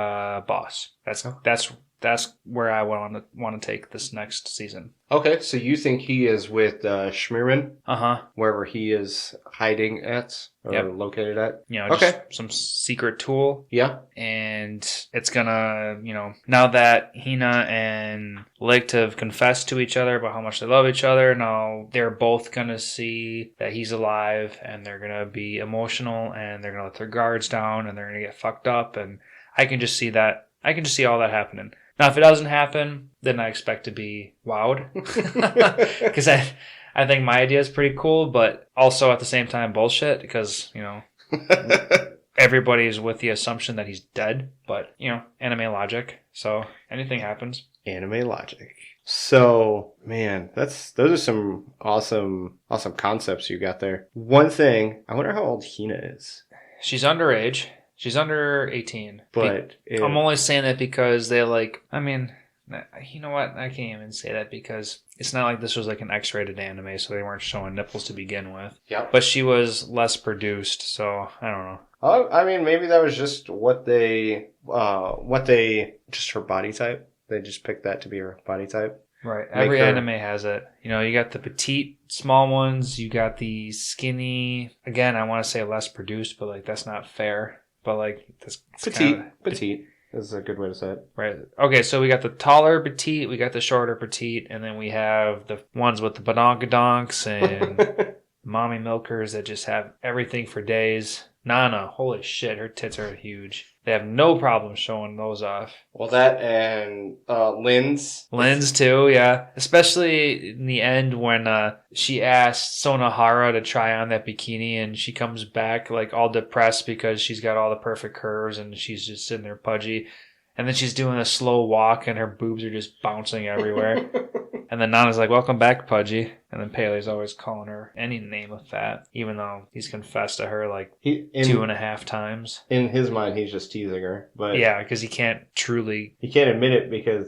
boss. That's where I want to take this next season. Okay, so you think he is with Schmierman? Uh-huh. Wherever he is hiding at or located at? Just some secret tool. Yeah. And it's gonna, now that Hina and Licht have confessed to each other about how much they love each other, now they're both gonna see that he's alive, and they're gonna be emotional, and they're gonna let their guards down, and they're gonna get fucked up, and I can just see that. I can just see all that happening. Now, if it doesn't happen, then I expect to be wowed. Because I think my idea is pretty cool, but also at the same time bullshit, because, everybody's with the assumption that he's dead. But, anime logic. So anything happens. Anime logic. So, man, those are some awesome concepts you got there. One thing, I wonder how old Hina is. She's underage. She's under 18. But I'm only saying that because you know what? I can't even say that because it's not like this was like an X-rated anime, so they weren't showing nipples to begin with. Yeah. But she was less produced, so I don't know. Oh, I mean, maybe that was just just her body type. They just picked that to be her body type. Right. Every anime has it. You got the petite, small ones. You got the skinny. Again, I want to say less produced, but that's not fair. But that's petite is a good way to say it. Right. Okay, so we got the taller petite, we got the shorter petite, and then we have the ones with the badongadonks and mommy milkers that just have everything for days. Nana, holy shit, her tits are huge. They have no problem showing those off. Well, that and Lantz. Lantz too, yeah. Especially in the end when she asked Sonohara to try on that bikini and she comes back like all depressed because she's got all the perfect curves and she's just sitting there pudgy. And then she's doing a slow walk and her boobs are just bouncing everywhere. And then Nana's like, welcome back, Pudgy. And then Pele's always calling her any name of that, even though he's confessed to her like 2.5 times. In his mind, he's just teasing her. But yeah, because he can't truly... He can't admit it because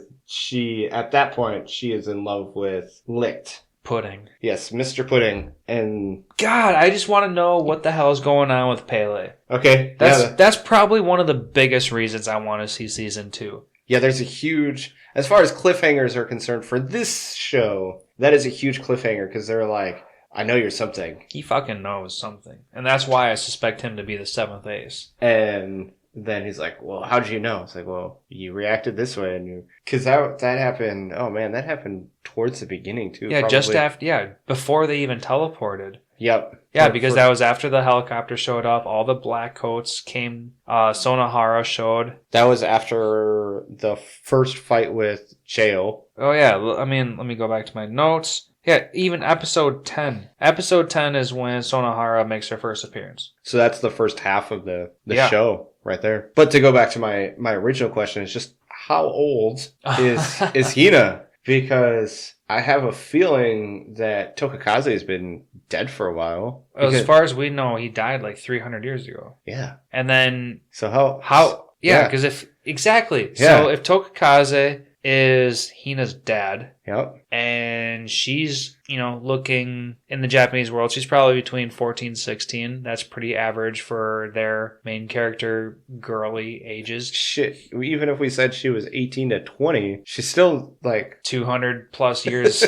at that point, she is in love with Licht. Pudding. Yes, Mr. Pudding. And God, I just want to know what the hell is going on with Pele. Okay. That's probably one of the biggest reasons I want to see season 2. Yeah, there's a huge... As far as cliffhangers are concerned for this show, that is a huge cliffhanger because they're like, I know you're something. He fucking knows something. And that's why I suspect him to be the 7th ace. And then he's like, well, how did you know? It's like, well, you reacted this way. And because that happened, oh man, that happened towards the beginning too. Yeah, probably. just after, before they even teleported. Yep. Yeah, because that was after the helicopter showed up. All the black coats came. Sonohara showed. That was after the first fight with Jail. Oh, yeah. I mean, let me go back to my notes. Yeah, even episode 10. Episode 10 is when Sonohara makes her first appearance. So that's the first half of the show right there. But to go back to my original question, it's just how old is Hina? Because I have a feeling that Tokakaze has been dead for a while. As far as we know, he died like 300 years ago. Yeah. And then... So how... Yeah, because if... Exactly. Yeah. So if Tokakaze is Hina's dad... Yep. And she's, looking in the Japanese world, she's probably between 14, 16. That's pretty average for their main character girly ages. Shit. Even if we said she was 18 to 20, she's still like 200 plus years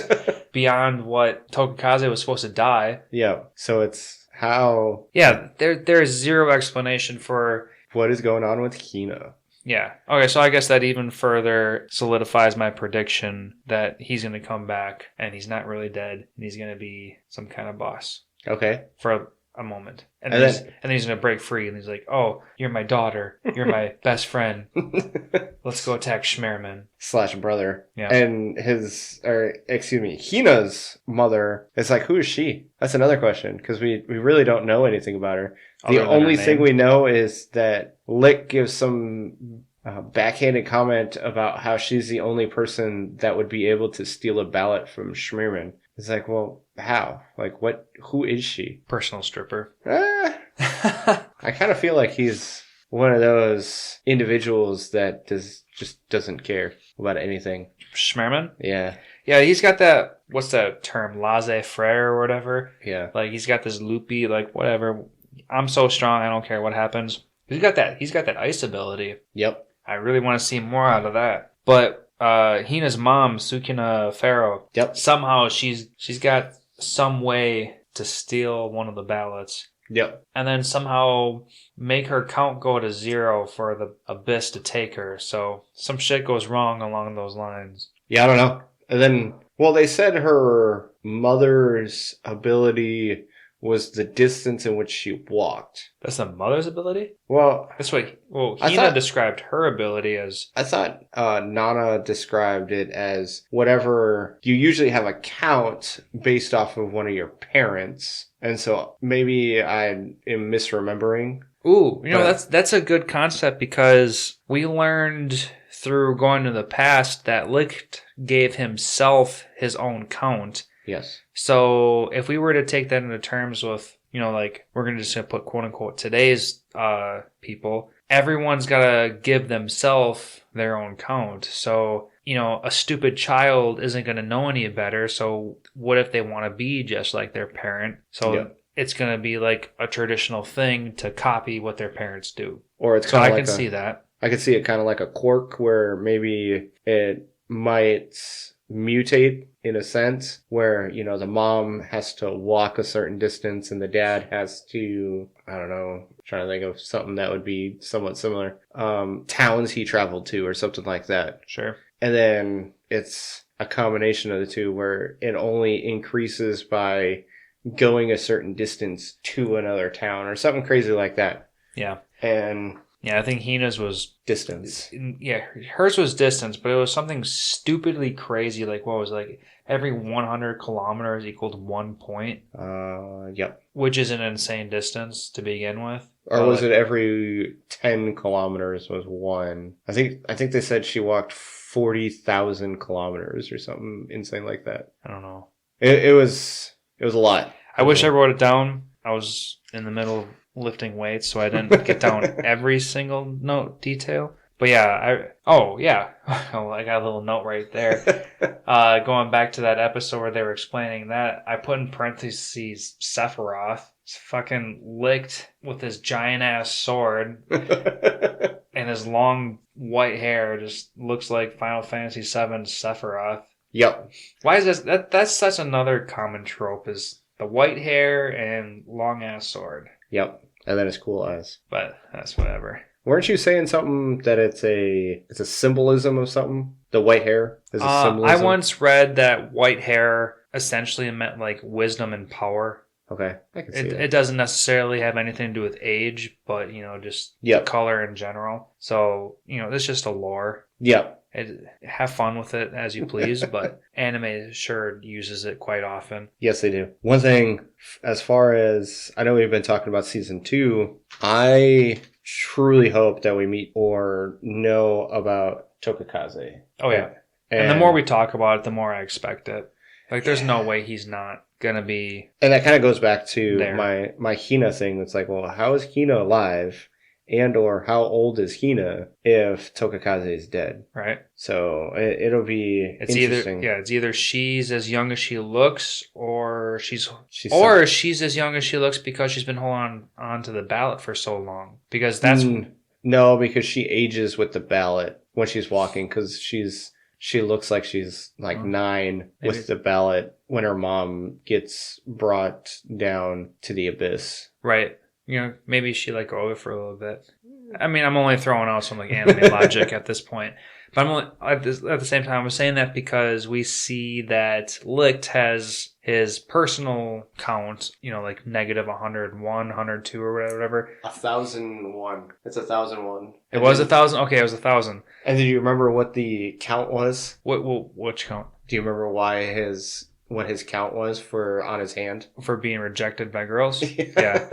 beyond what Tokakaze was supposed to die. Yeah. So it's how... Yeah, there's zero explanation for... what is going on with Hina. Yeah. Okay, so I guess that even further solidifies my prediction that he's going to come back and he's not really dead and he's going to be some kind of boss. Okay. For a moment. And then he's going to break free and he's like, oh, you're my daughter. You're my best friend. Let's go attack Schmerman. / brother. Yeah. And Hina's mother is like, who is she? That's another question because we really don't know anything about her. The only thing we know is that Lick gives some backhanded comment about how she's the only person that would be able to steal a ballot from Schmerman. It's like, well, how? Like, what? Who is she? Personal stripper. I kind of feel like he's one of those individuals that just doesn't care about anything. Schmerman? Yeah. Yeah, he's got that, what's that term, laissez-faire or whatever? Yeah. Like, he's got this loopy, like, whatever. I'm so strong, I don't care what happens. He's got that ice ability. Yep. I really want to see more out of that. But Hina's mom, Sukina Pharaoh, yep. Somehow she's got some way to steal one of the ballots. Yep. And then somehow make her count go to 0 for the Abyss to take her. So some shit goes wrong along those lines. Yeah, I don't know. And then, well, they said her mother's ability was the distance in which she walked. That's the mother's ability? Well, that's what. Well, Hina described her ability as. I thought Nana described it as whatever. You usually have a count based off of one of your parents, and so maybe I am misremembering. Ooh, that's a good concept because we learned through going to the past that Licht gave himself his own count. Yes. So if we were to take that into terms with, like we're going to just put quote unquote today's people, everyone's got to give themselves their own count. So, a stupid child isn't going to know any better. So what if they want to be just like their parent? So it's going to be like a traditional thing to copy what their parents do. Or it's so I can see that. I can see it kind of like a quirk where maybe it might mutate in a sense where, the mom has to walk a certain distance and the dad has to, I don't know, I'm trying to think of something that would be somewhat similar. Towns he traveled to or something like that. Sure. And then it's a combination of the two where it only increases by going a certain distance to another town or something crazy like that. Yeah. And Yeah, I think Hina's was... Distance. Yeah, hers was distance, but it was something stupidly crazy. Like, what was it, like every 100 kilometers equaled 1 point? Yep. Which is an insane distance to begin with. Or was it every 10 kilometers was 1? I think they said she walked 40,000 kilometers or something insane like that. I don't know. It was a lot. I wish I wrote it down. I was in the middle of lifting weights, so I didn't get down every single note detail. But yeah, I got a little note right there. Going back to that episode where they were explaining that, I put in parentheses Sephiroth. Fucking licked with his giant ass sword and his long white hair just looks like Final Fantasy VII Sephiroth. Yep. Why is this? That's such another common trope, is the white hair and long ass sword. Yep. And then his cool eyes. But that's whatever. Weren't you saying something that it's a symbolism of something? The white hair is a symbolism? I once read that white hair essentially meant like wisdom and power. Okay, I can see that. It doesn't necessarily have anything to do with age, but, just the color in general. So, it's just a lore. Yep. Have fun with it as you please, but anime sure uses it quite often. Yes, they do. One thing, as far as, I know we've been talking about season 2, I truly hope that we meet or know about Tokakaze. Oh, yeah. And the more we talk about it, the more I expect it. Like, there's no way he's not gonna be. And that kind of goes back to there. my Hina thing. It's like, well, how is Hina alive? And or how old is Hina if Tokakaze is dead? Right. So it'll be interesting. It's either she's as young as she looks, or she's as young as she looks because she's been holding on to the ballot for so long. Because that's no, because she ages with the ballot when she's walking, because she looks like she's like 9 with the ballot when her mom gets brought down to the abyss. Right. Maybe she let go of it for a little bit. I mean, I'm only throwing out some like anime logic at this point. But I'm only, at the same time, I'm saying that because we see that Licht has his personal count, like negative 101, 102 or whatever. 1,001. It's 1,001. It was 1,000? Okay, it was 1,000. And do you remember what the count was? Which count? Do you remember what his count was for on his hand? For being rejected by girls? Yeah.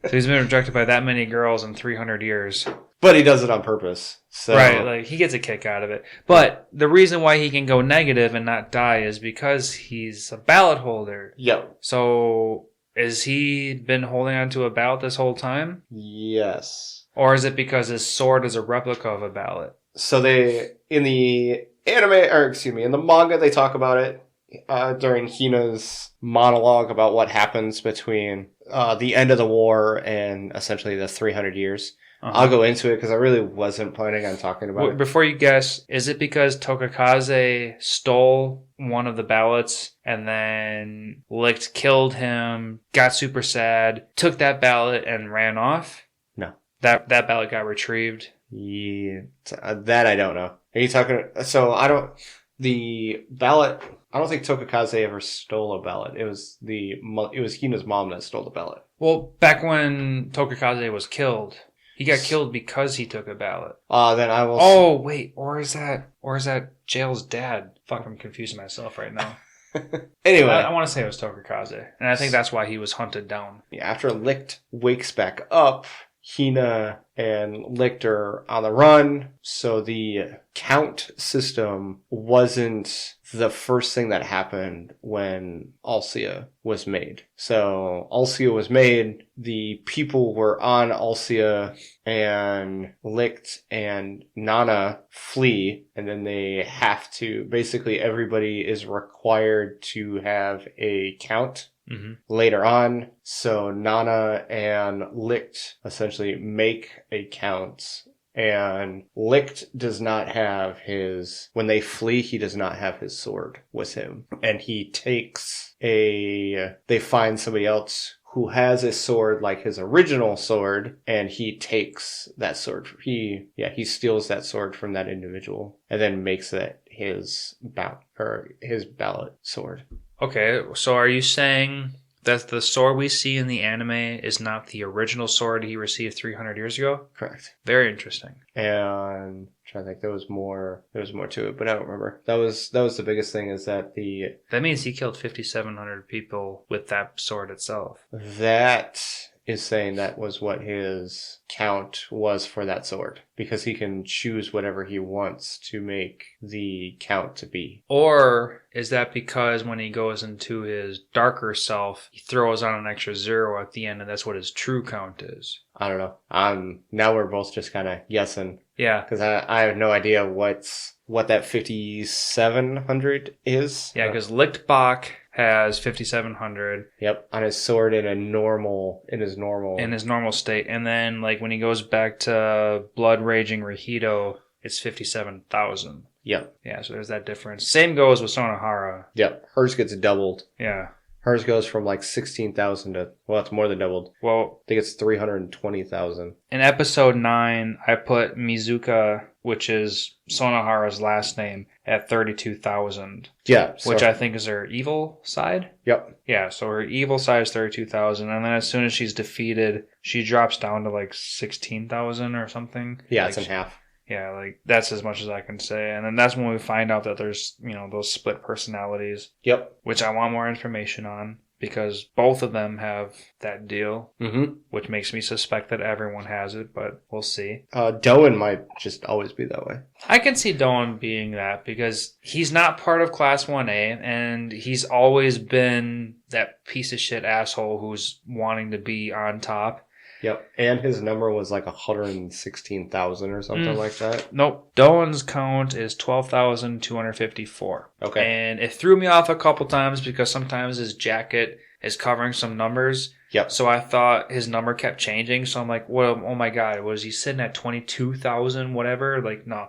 So he's been rejected by that many girls in 300 years. But he does it on purpose. So. Right, like he gets a kick out of it. But the reason why he can go negative and not die is because he's a ballot holder. Yep. So has he been holding on to a ballot this whole time? Yes. Or is it because his sword is a replica of a ballot? So in the in the manga, they talk about it during Hina's monologue about what happens between the end of the war and essentially the 300 years. Uh-huh. I'll go into it because I really wasn't planning on talking about it. Before you guess, is it because Tokakaze stole one of the ballots and then Licht killed him, got super sad, took that ballot and ran off? No. That ballot got retrieved? Yeah, that I don't know. Are you talking... So the ballot... I don't think Tokakaze ever stole a ballot. It was Hina's mom that stole the ballot. Well, back when Tokakaze was killed, he got killed because he took a ballot. Then I will. Oh wait, or is that Jail's dad? Fuck, I'm confusing myself right now. Anyway, I want to say it was Tokakaze, and I think that's why he was hunted down. Yeah, after Licht wakes back up, Hina and Licht are on the run, so the count system wasn't the first thing that happened when Alcia was made. So Alcia was made, the people were on Alcia, and Licht and Nana flee, and then they have to, basically everybody is required to have a count. Mm-hmm. Later on, so Nana and Licht essentially make a count, and Licht does not have when they flee, he does not have his sword with him, and they find somebody else who has a sword like his original sword, and he takes that sword. He steals that sword from that individual, and then makes that his ballot sword. Okay, so are you saying That the sword we see in the anime is not the original sword he received 300 years ago? Correct. Very interesting. And I'm trying to think, there was more to it, but I don't remember. That was the biggest thing, is that That means he killed 5,700 people with that sword itself. that is saying that was what his count was for that sword, because he can choose whatever he wants to make the count to be. Or is that because when he goes into his darker self, he throws on an extra 0 at the end, and that's what his true count is? I don't know. Now we're both just kind of guessing, Yeah. because I have no idea what that 5,700 is. Yeah, because Lichtbach has 5,700. Yep, on his sword in his normal state. And then, like, when he goes back to Blood Raging Rahito, it's 57,000. Yep. Yeah, so there's that difference. Same goes with Sonohara. Yep, hers gets doubled. Yeah. Hers goes from like 16,000 to, well, it's more than doubled. Well, I think it's 320,000. in episode 9, I put Mizuka, which is Sonohara's last name, at 32,000. Yeah. Which I think is her evil side? Yep. Yeah, so her evil side is 32,000, and then as soon as she's defeated, she drops down to like 16,000 or something. Yeah, like, it's in half. Yeah, like, that's as much as I can say. And then that's when we find out that there's, those split personalities. Yep. Which I want more information on, because both of them have that deal. Mm-hmm. Which makes me suspect that everyone has it, but we'll see. Doan might just always be that way. I can see Doan being that, because he's not part of Class 1A, and he's always been that piece of shit asshole who's wanting to be on top. Yep, and his number was like 116,000 or something like that. Nope. Doan's count is 12,254. Okay. And it threw me off a couple times because sometimes his jacket is covering some numbers. Yep. So I thought his number kept changing. So I'm like, well, oh my God, was he sitting at 22,000, whatever? Like, no.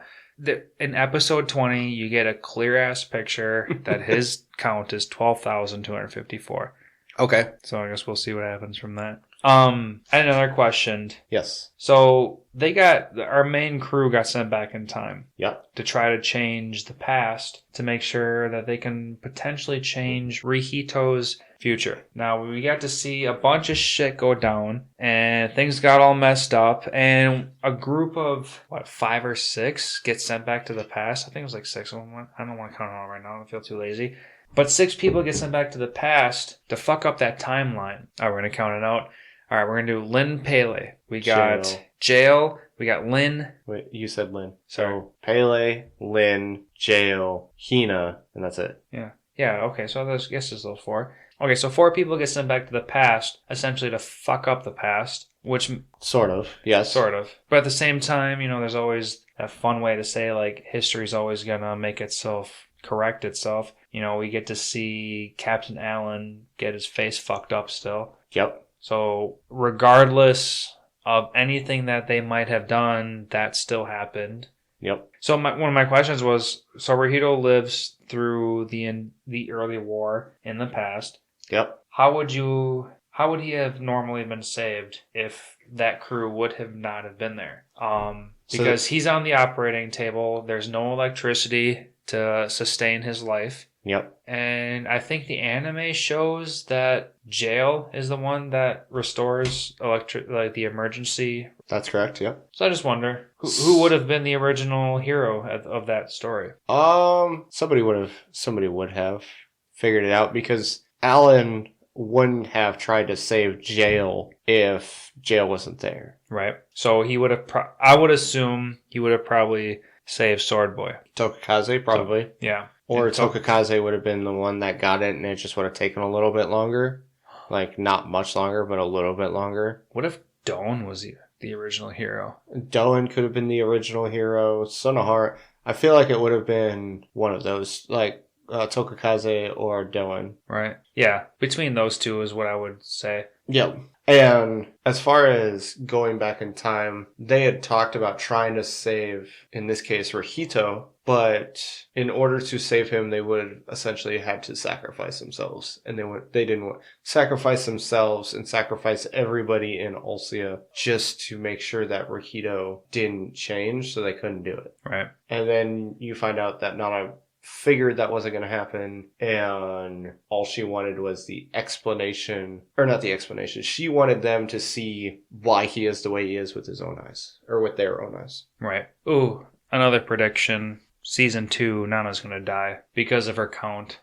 In episode 20, you get a clear-ass picture that his count is 12,254. Okay. So I guess we'll see what happens from that. I had another question. Yes. So our main crew got sent back in time. Yep. To try to change the past to make sure that they can potentially change Rihito's future. Now, we got to see a bunch of shit go down, and things got all messed up, and a group of, 5 or 6 get sent back to the past. I think it was like 6. I don't want to count it all right now. I feel too lazy. But 6 people get sent back to the past to fuck up that timeline. All right, we're going to count it out. All right, we're going to do Lin Pele. We got Jail. We got Lin. Wait, you said Lin. Sorry. So Pele, Lin, Jail, Hina, and that's it. Yeah. Yeah, okay, so I guess it's those 4. Okay, so 4 people get sent back to the past, essentially to fuck up the past, which... Sort of, yes. Sort of. But at the same time, there's always that fun way to say, like, history's always going to correct itself. We get to see Captain Allen get his face fucked up still. Yep. So regardless of anything that they might have done, that still happened. Yep. So one of my questions was, so Rahito lives through the early war in the past. Yep. How would he have normally been saved if that crew would have not have been there? Because he's on the operating table. There's no electricity to sustain his life. Yep. And I think the anime shows that Jail is the one that restores the emergency. That's correct, yep. So I just wonder, who would have been the original hero of that story? Somebody would have figured it out, because Alan wouldn't have tried to save Jail if Jail wasn't there. Right. So he would have, I would assume he would have probably saved Sword Boy. Tokakaze, probably. Yeah. Or Tokakaze would have been the one that got it, and it just would have taken a little bit longer. Like, not much longer, but a little bit longer. What if Doan was the original hero? Doan could have been the original hero. Sonohara, I feel like it would have been one of those, like Tokakaze or Doan. Right. Yeah. Between those two is what I would say. Yep. And as far as going back in time, they had talked about trying to save, in this case, Rahito, but in order to save him, they would essentially have to sacrifice themselves. And they didn't want sacrifice themselves and sacrifice everybody in Ulcia just to make sure that Rahito didn't change, so they couldn't do it. Right. And then you find out that figured that wasn't going to happen, and all she wanted was the explanation, or not the explanation. She wanted them to see why he is the way he is with his own eyes, or with their own eyes. Right. Ooh, another prediction. Season 2, Nana's going to die because of her count.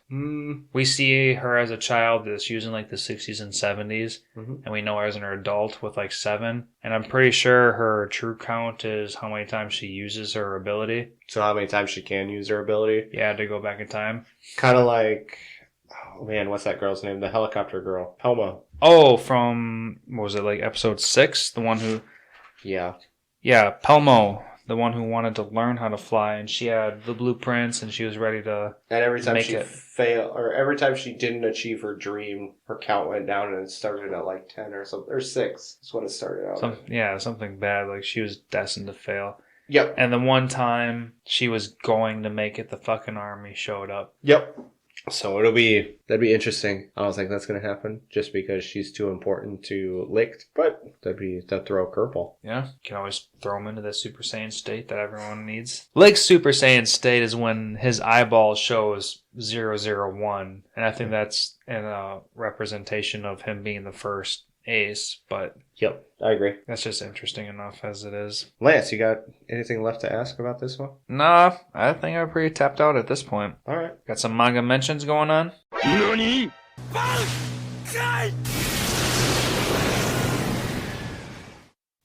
We see her as a child that's using like the 60s and 70s, and we know her as an adult with like 7. And I'm pretty sure her true count is how many times she uses her ability. So how many times she can use her ability? Yeah, to go back in time. Kind of like, oh man, what's that girl's name? The helicopter girl. Pelmo. Oh, from, what was it, like episode 6? The one who... Yeah. Yeah, Pelmo. The one who wanted to learn how to fly, and she had the blueprints, and she was ready to. And every time she failed, or every time she didn't achieve her dream, her count went down, and it started at like 10 or something, or 6. That's when it started out. Something bad. Like she was destined to fail. Yep. And the one time she was going to make it, the fucking army showed up. Yep. So that'd be interesting. I don't think that's going to happen just because she's too important to Licht, but that'd throw a curveball. Yeah, you can always throw him into the Super Saiyan state that everyone needs. Licht's Super Saiyan state is when his eyeball shows 001, and I think that's a representation of him being the first ace, but yep, I agree. That's just interesting enough as it is. Lance, you got anything left to ask about this one? Nah, I think I'm pretty tapped out at this point. All right. Got some manga mentions going on? NANI?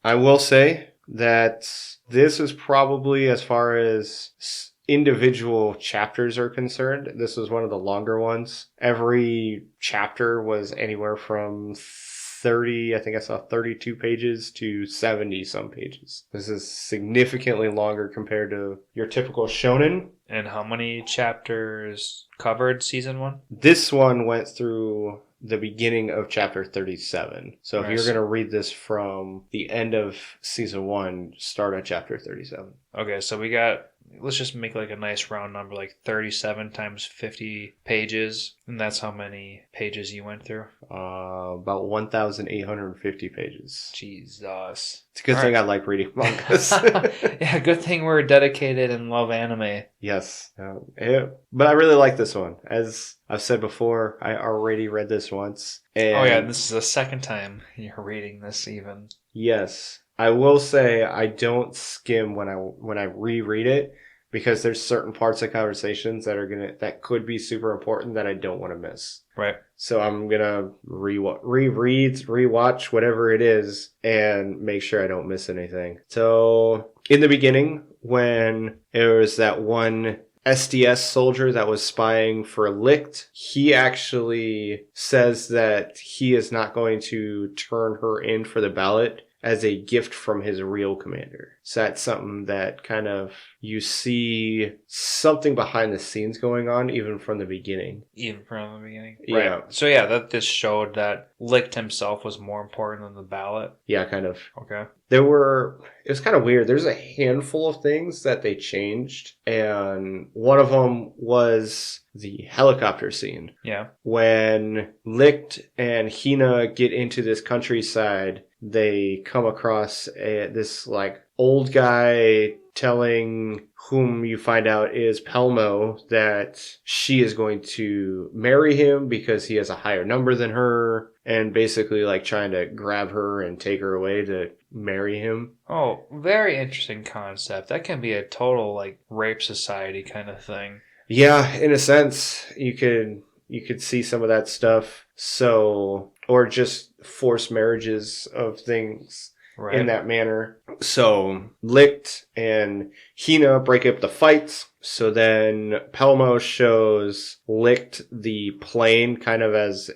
I will say that this is probably, as far as individual chapters are concerned, this was one of the longer ones. Every chapter was anywhere from 30, I think I saw 32 pages to 70 some pages. This is significantly longer compared to your typical shonen. And how many chapters covered season 1? This one went through the beginning of chapter 37. So if you're going to read this from the end of season 1, start at chapter 37. Okay, so we got, let's just make like a nice round number, like 37 times 50 pages. And that's how many pages you went through? About 1,850 pages. Jesus. It's a good thing I like reading mangas. Yeah, good thing we're dedicated and love anime. Yes. Yeah. But I really like this one. As I've said before, I already read this once. And this is the second time you're reading this even. Yes. I will say I don't skim when I reread it, because there's certain parts of conversations that could be super important that I don't want to miss. Right. So I'm gonna rewatch whatever it is and make sure I don't miss anything. So in the beginning, when it was that one SDS soldier that was spying for Licht, he actually says that he is not going to turn her in for the ballot as a gift from his real commander. So that's something that kind of, you see something behind the scenes going on even from the beginning. Even from the beginning? Yeah. Right. So yeah, that this showed that Licht himself was more important than the ballot? Yeah, kind of. Okay. It was kind of weird. There's a handful of things that they changed, and one of them was the helicopter scene. Yeah. When Licht and Hina get into this countryside, they come across this like old guy telling whom you find out is Pelmo that she is going to marry him because he has a higher number than her, and basically like trying to grab her and take her away to marry him. Oh, very interesting concept. That can be a total like rape society kind of thing. Yeah, in a sense, you could see some of that stuff. So, or just forced marriages of things. Right. In that manner. So Licht and Hina break up the fights. So then Pelmo shows Licht the plane kind of as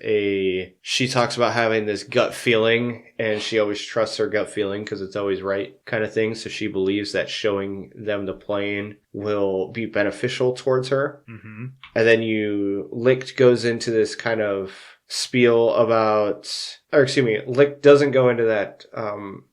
she talks about having this gut feeling, and she always trusts her gut feeling because it's always right kind of thing. So she believes that showing them the plane will be beneficial towards her. Mm-hmm. And then Licht goes into this kind of spiel Licht doesn't go into that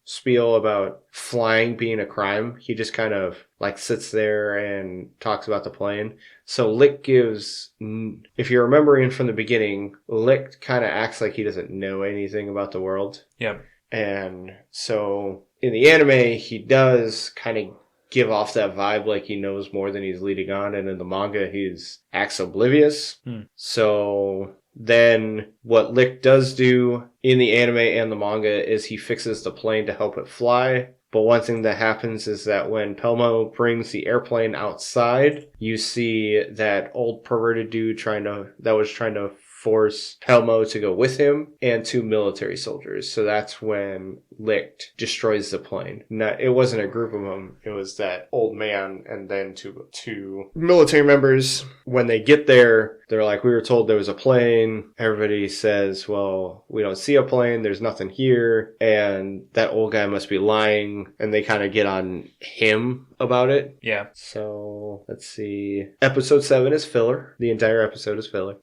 spiel about flying being a crime. He just kind of like sits there and talks about the plane. So Licht gives, if you're remembering from the beginning, Licht kind of acts like he doesn't know anything about the world. Yep. And so in the anime, he does kind of give off that vibe like he knows more than he's leading on, and in the manga he's acts oblivious. So then what Lick does do in the anime and the manga is he fixes the plane to help it fly. But one thing that happens is that when Pelmo brings the airplane outside, you see that old perverted dude that was trying to force Pelmo to go with him and 2 military soldiers. So that's when Licht destroys the plane. It wasn't a group of them. It was that old man and then two military members. When they get there, they're like, we were told there was a plane. Everybody says, well, we don't see a plane. There's nothing here. And that old guy must be lying. And they kind of get on him about it. Yeah. So let's see. Episode 7 is filler. The entire episode is filler.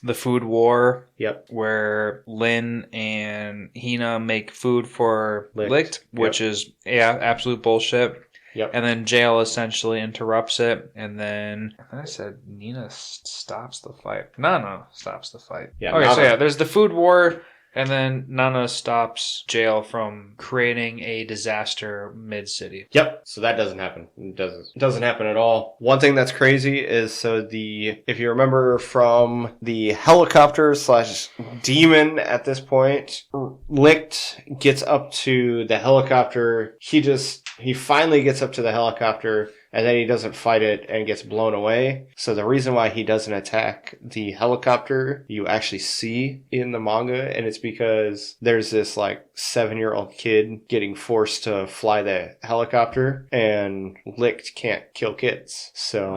The food war. Yep. Where Lin and Hina make food for Licht, which is absolute bullshit. Yep. And then Jail essentially interrupts it, and then I said Nina stops the fight. Nana stops the fight. Yeah. Okay, Nana. so there's the food war. And then Nana stops Jail from creating a disaster mid-city. Yep. So that doesn't happen. It doesn't happen at all. One thing that's crazy is if you remember from the helicopter / demon at this point, Licht gets up to the helicopter. He finally gets up to the helicopter. And then he doesn't fight it and gets blown away. So the reason why he doesn't attack the helicopter, you actually see in the manga. And it's because there's this 7-year-old kid getting forced to fly the helicopter. And Licht can't kill kids. So...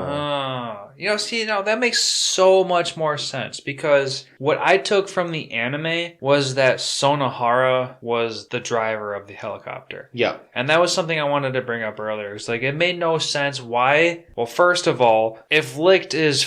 that makes so much more sense. Because what I took from the anime was that Sonohara was the driver of the helicopter. Yeah. And that was something I wanted to bring up earlier. It's it made no sense. Why? Well, first of all, if Licht is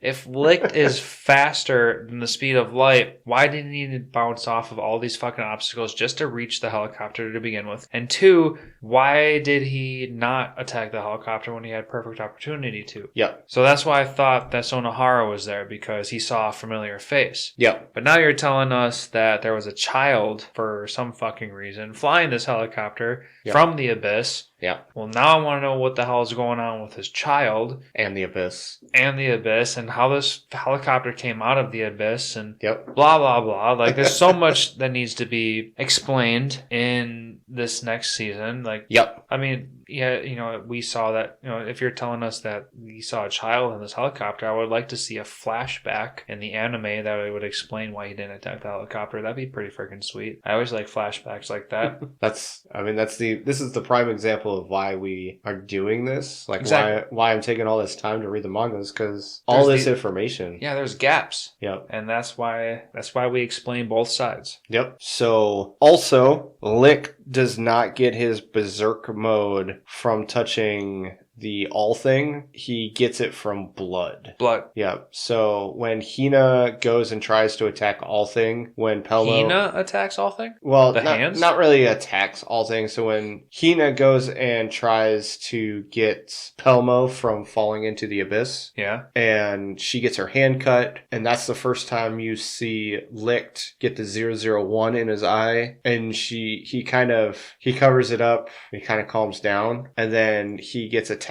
if Licht is faster than the speed of light, why did he need to bounce off of all these fucking obstacles just to reach the helicopter to begin with? And 2, why did he not attack the helicopter when he had perfect opportunity to? Yeah. So that's why I thought that Sonohara was there, because he saw a familiar face. Yeah. But now you're telling us that there was a child, for some fucking reason, flying this helicopter from the abyss. Yeah. Well, now I want to know what the hell is going on with his child. And the abyss. And how this helicopter came out of the abyss and Yep. blah, blah, blah. There's so much that needs to be explained in this next season. Yep. I mean, we saw that, if you're telling us that you saw a child in this helicopter, I would like to see a flashback in the anime that would explain why he didn't attack the helicopter. That'd be pretty freaking sweet. I always like flashbacks like that. This is the prime example of why we are doing this. Exactly. Why I'm taking all this time to read the mangas, because all this information. Yeah, there's gaps. Yep. And that's why we explain both sides. Yep. So also, Lick does not get his berserk mode from touching the all thing. He gets it from blood. Yeah. So when Hina goes and tries to attack all thing, when Pelmo... Hina attacks all thing? Well, hands? Not really attacks all thing. So when Hina goes and tries to get Pelmo from falling into the abyss. Yeah. And she gets her hand cut. And that's the first time you see Licht get the 001 in his eye. And he covers it up. He kind of calms down. And then he gets attacked.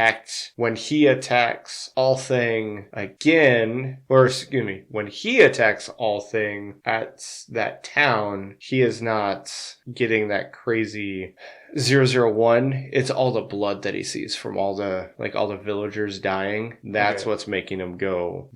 When he attacks all thing again, when he attacks all thing at that town, he is not getting that crazy 001. It's all the blood that he sees from all the villagers dying. That's what's making him go.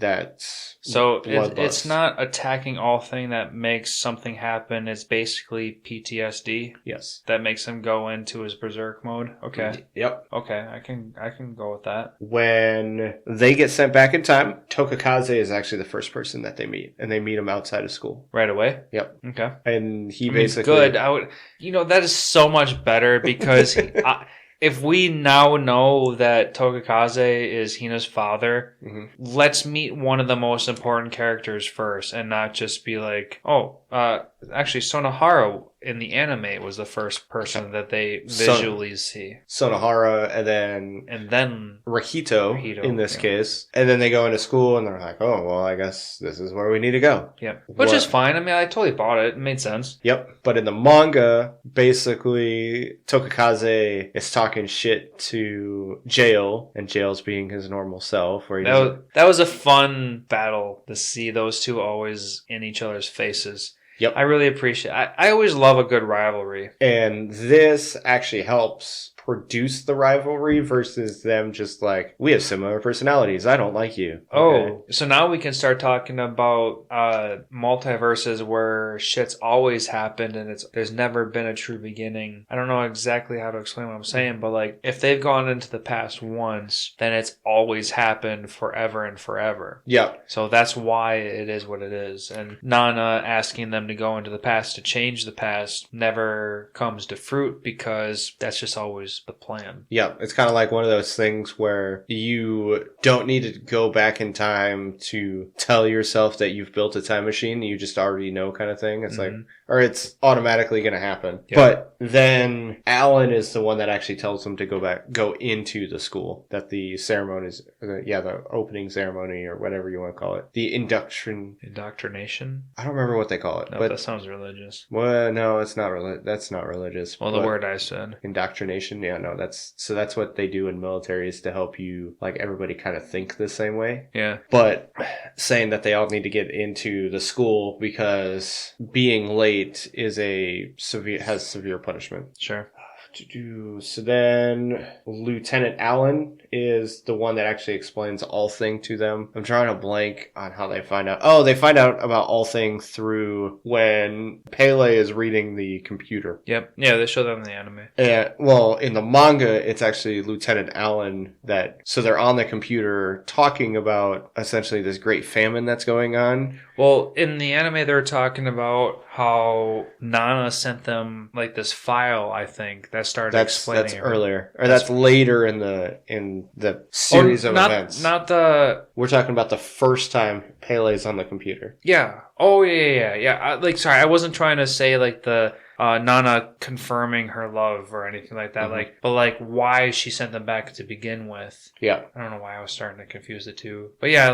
So it's not attacking all thing that makes something happen. It's basically PTSD. Yes. That makes him go into his berserk mode. Okay. Yep. Okay, I can go with that. When they get sent back in time, Tokakaze is actually the first person that they meet, and they meet him outside of school. Right away? Yep. Okay. And he basically... Good. That is so much better because if we now know that Tokakaze is Hina's father, let's meet one of the most important characters first and not just be like, Actually, Sonohara in the anime was the first person that they visually see. Sonohara, and then Rahito in this case. And then they go into school and they're like, oh, well, I guess this is where we need to go. Yep. Which is fine. I mean, I totally bought it. It made sense. Yep. But in the manga, basically, Tokakaze is talking shit to Jail, and Jail's being his normal self. Where that was a fun battle to see those two always in each other's faces. Yep. I really appreciate it. I always love a good rivalry. And this actually helps produce the rivalry versus them just like, we have similar personalities. I don't like you. Okay. Oh, so now we can start talking about multiverses where shit's always happened and there's never been a true beginning. I don't know exactly how to explain what I'm saying, but like if they've gone into the past once, then it's always happened forever and forever. Yeah. So that's why it is what it is. And Nana asking them to go into the past to change the past never comes to fruit because that's just always the plan. Yeah, it's kind of like one of those things where you don't need to go back in time to tell yourself that you've built a time machine. You just already know, kind of thing. It's like, or it's automatically going to happen. Yep. But then Alan is the one that actually tells them to go into the school, that the ceremonies, the opening ceremony or whatever you want to call it. The indoctrination? I don't remember what they call it. No, but that sounds religious. Well, no, it's not that's not religious. Well, the word I said. Indoctrination, yeah, no, that's what they do in military, is to help you, like, everybody kind of think the same way. Yeah. But saying that they all need to get into the school because being late has severe punishment. Sure. So then Lieutenant Allen is the one that actually explains All Thing to them. I'm trying to blank on how they find out. Oh, they find out about All Thing through when Pele is reading the computer. Yep. Yeah, they show that in the anime. Well, in the manga, it's actually Lieutenant Allen so they're on the computer talking about essentially this great famine that's going on. Well, in the anime, they're talking about how Nana sent them like this file, I think, that started explaining. That's earlier, or that's later in the series of events. We're talking about the first time Pele's on the computer. Yeah. Oh yeah. Sorry, I wasn't trying to say like the Nana confirming her love or anything like that. Mm-hmm. But why she sent them back to begin with. Yeah. I don't know why I was starting to confuse the two. But yeah.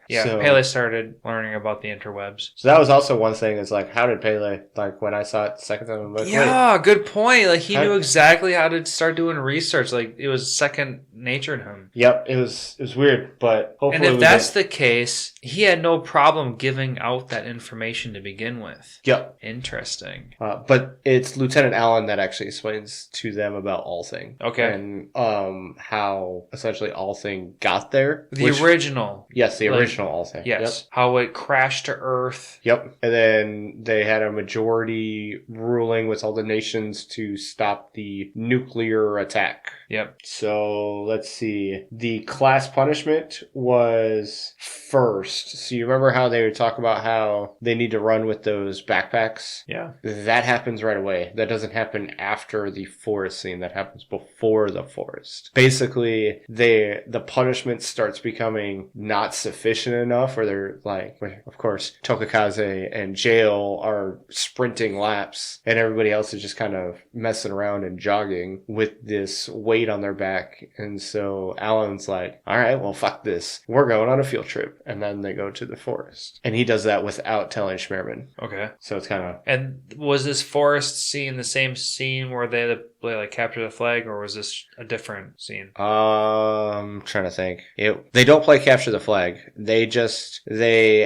So, Pele started learning about the interwebs. So that was also one thing, is like, how did Pele, like, when I saw it the second time, I'm like, yeah, good point. Like, he knew exactly how to start doing research. Like, it was second nature to him. Yep, it was weird, but hopefully. And if that's the case, he had no problem giving out that information to begin with. Yep. Interesting. But it's Lieutenant Allen that actually explains to them about All Thing. Okay. And how essentially All Thing got there. The original. Yes, the original All Thing. Yes. Yep. How it crashed to Earth. Yep. And then they had a majority ruling with all the nations to stop the nuclear attack. Yep. So let's see. The class punishment was first. So you remember how they would talk about how they need to run with those backpacks? Yeah. That happens right away. That doesn't happen after the forest scene. That happens before the forest. Basically, the punishment starts becoming not sufficient enough, or they're like, of course, Tokakaze and Jail are sprinting laps, and everybody else is just kind of messing around and jogging with this weight on their back. And so Alan's like, all right, well, fuck this. We're going on a field trip. And then they go to the forest. And he does that without telling Schmerman. Okay. So it's kind of... And was this forest scene the same scene where they like capture the flag, or was this a different scene? I'm trying to think. They don't play capture the flag. They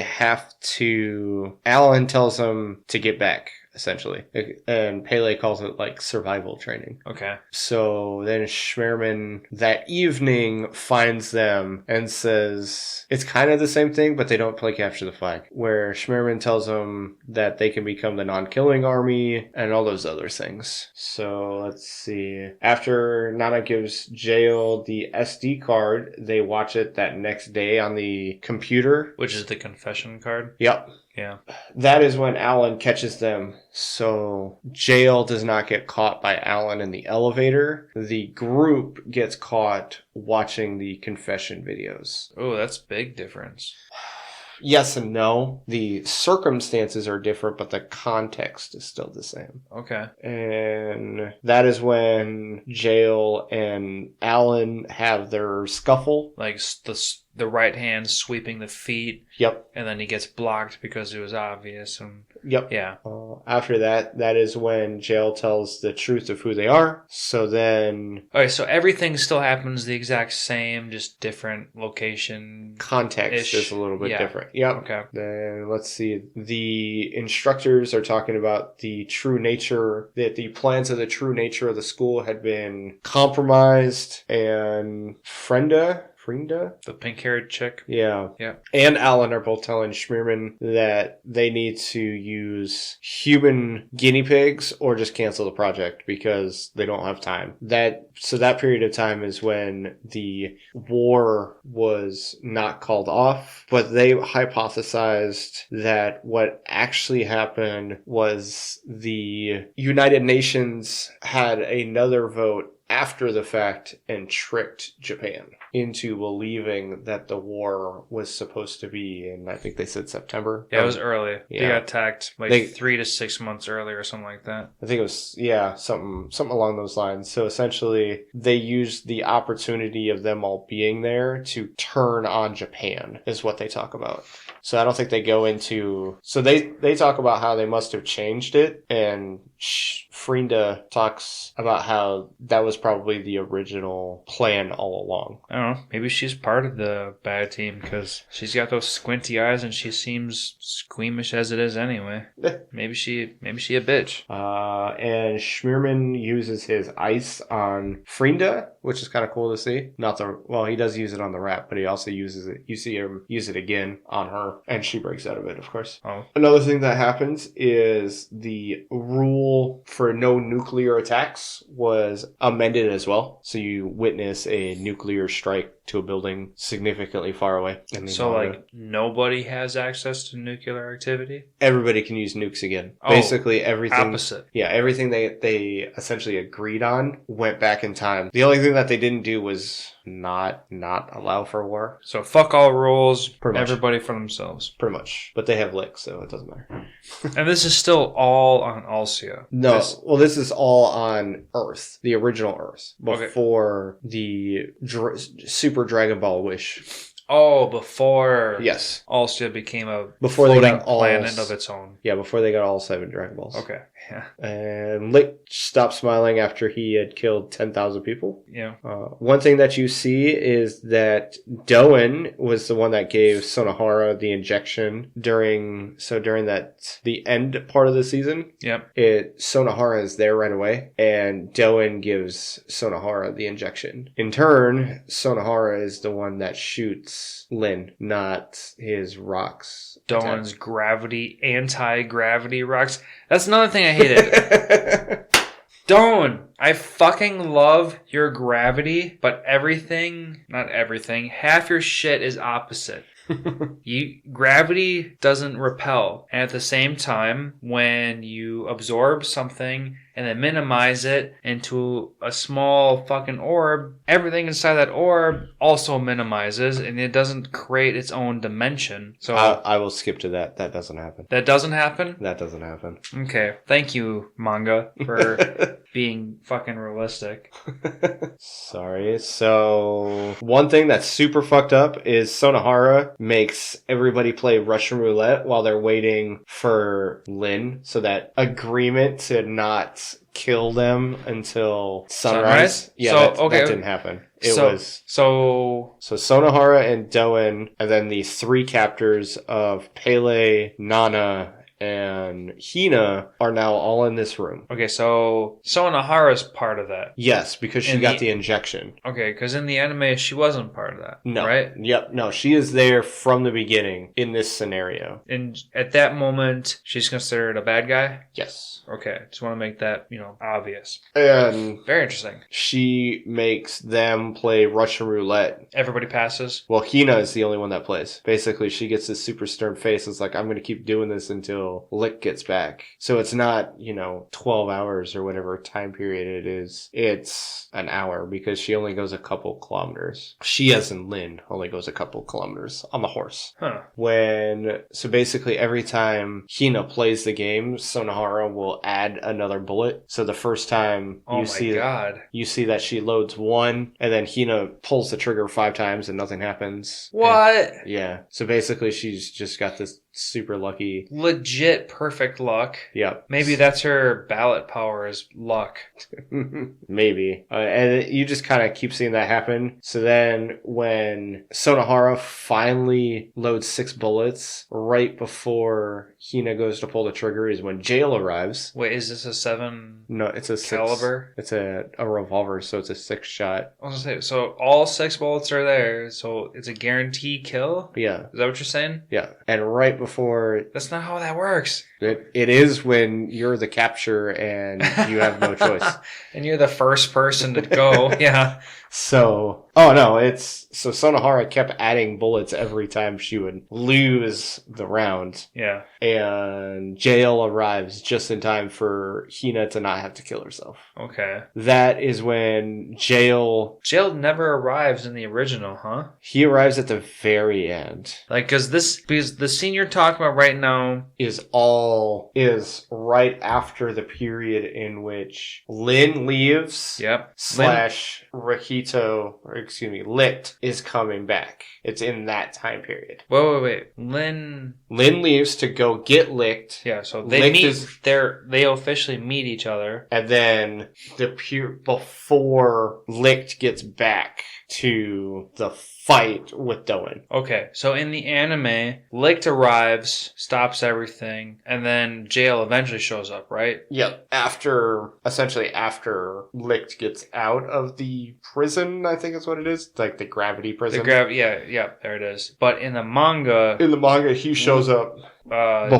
have to... Alan tells them to get back, essentially. And Pele calls it like survival training. Okay. So then Schmerman that evening finds them and says it's kind of the same thing, but they don't play capture the flag. Where Schmerman tells them that they can become the non-killing army and all those other things. So let's see. After Nana gives Jail the SD card, they watch it that next day on the computer. Which is the confession card? Yep. Yeah. That is when Alan catches them. So Jail does not get caught by Alan in the elevator. The group gets caught watching the confession videos. Oh, that's a big difference. Yes and no. The circumstances are different, but the context is still the same. Okay. And that is when Jael and Alan have their scuffle. Like the right hand sweeping the feet. Yep. And then he gets blocked because it was obvious. And Yep. yeah. After that is when Jael tells the truth of who they are. So then... Okay, so everything still happens the exact same, just different location. Context is a little bit different. Yep. Okay. Then let's see. The instructors are talking about the true nature, that the plans of the true nature of the school had been compromised, and Frenda, The pink-haired chick? Yeah. And Alan are both telling Schmierman that they need to use human guinea pigs or just cancel the project because they don't have time. So that period of time is when the war was not called off, but they hypothesized that what actually happened was the United Nations had another vote after the fact and tricked Japan into believing that the war was supposed to be in, I think they said September. Yeah, it was early. Yeah. They got attacked 3 to 6 months earlier or something like that. I think it was, something along those lines. So essentially, they used the opportunity of them all being there to turn on Japan, is what they talk about. So I don't think they go into... So they talk about how they must have changed it, and Frenda talks about how that was probably the original plan all along. I don't know. Maybe she's part of the bad team because she's got those squinty eyes and she seems squeamish as it is anyway. Maybe she a bitch. And Schmierman uses his ice on Frenda, which is kind of cool to see. He does use it on the rat, but he also uses it. You see him use it again on her, and she breaks out of it, of course. Oh. Another thing that happens is the rule for no nuclear attacks was amended as well. So you witness a nuclear strike to a building significantly far away. So, nobody has access to nuclear activity? Everybody can use nukes again. Oh, basically, everything... Opposite. Yeah, everything they essentially agreed on went back in time. The only thing that they didn't do was not allow for war. So, fuck all rules, Pretty much. everybody for themselves. Pretty much. But they have licks, so it doesn't matter. And this is still all on Alcia. No, this is all on Earth, the original Earth, before the Super Dragon Ball Wish. Oh, before Yes. Alcia became a Before floating they got planet of its own. Yeah, before they got all 7 Dragon Balls. Okay, yeah. And Lick stopped smiling after he had killed 10,000 people. Yeah. One thing that you see is that Doen was the one that gave Sonohara the injection during the end part of the season. Yep. Sonohara is there right away, and Doen gives Sonohara the injection. In turn, Sonohara is the one that shoots Lin, not his rocks. Doan's anti-gravity rocks. That's another thing I hated. Doan, I fucking love your gravity, but not everything, half your shit is opposite. Gravity doesn't repel. And at the same time, when you absorb something and then minimize it into a small fucking orb, everything inside that orb also minimizes, and it doesn't create its own dimension. So I will skip to that. That doesn't happen. That doesn't happen? That doesn't happen. Okay. Thank you, Manga, for being fucking realistic. Sorry. So, one thing that's super fucked up is Sonohara makes everybody play Russian roulette while they're waiting for Lin. So that agreement to not kill them until sunrise. Yeah, that didn't happen. So Sonohara and Doen, and then the 3 captors of Pele, Nana, and Hina are now all in this room. Okay, so Sonohara's part of that. Yes, because she got the injection. Okay, because in the anime, she wasn't part of that. No. Right? Yep. No, she is there from the beginning in this scenario. And at that moment, she's considered a bad guy? Yes. Okay, just want to make that, obvious. And very interesting. She makes them play Russian roulette. Everybody passes? Well, Hina is the only one that plays. Basically, she gets this super stern face. It's like, I'm going to keep doing this until until Lick gets back. So it's not, 12 hours or whatever time period it is. It's an hour because she only goes a couple kilometers. She, as in Lynn, only goes a couple kilometers on the horse. Huh. So basically every time Hina plays the game, Sonohara will add another bullet. So the first time you see that she loads one, and then Hina pulls the trigger 5 times and nothing happens. What? Yeah. So basically she's just got this super lucky, legit perfect luck. Yep. Maybe that's her ballot power is luck. Maybe. And you just kind of keep seeing that happen. So then when Sonohara finally loads 6 bullets right before Hina goes to pull the trigger is when Jail arrives. Wait, is this a 7? No, it's a caliber? 6. It's a revolver, so it's a 6 shot. I was gonna say, so all 6 bullets are there, so it's a guaranteed kill? Yeah. Is that what you're saying? Yeah. And right before... That's not how that works. It is when you're the capture and you have no choice. And you're the first person to go. Yeah. So Sonohara kept adding bullets every time she would lose the round. Yeah. And Jail arrives just in time for Hina to not have to kill herself. Okay. That is when Jail never arrives in the original, huh? He arrives at the very end. Like, because the scene you're talking about right now is right after the period in which Lynn leaves. Yep. Licht is coming back. It's in that time period. Wait. Lynn leaves to go get Licht. Yeah, so they officially meet each other. And then before Licht gets back to the fight with Doen. Okay, so in the anime, Licht arrives, stops everything, and then Jail eventually shows up, right? Yep. After Licht gets out of the prison, I think is what it is. Like the gravity prison. Yeah, there it is. But in the manga... he shows up...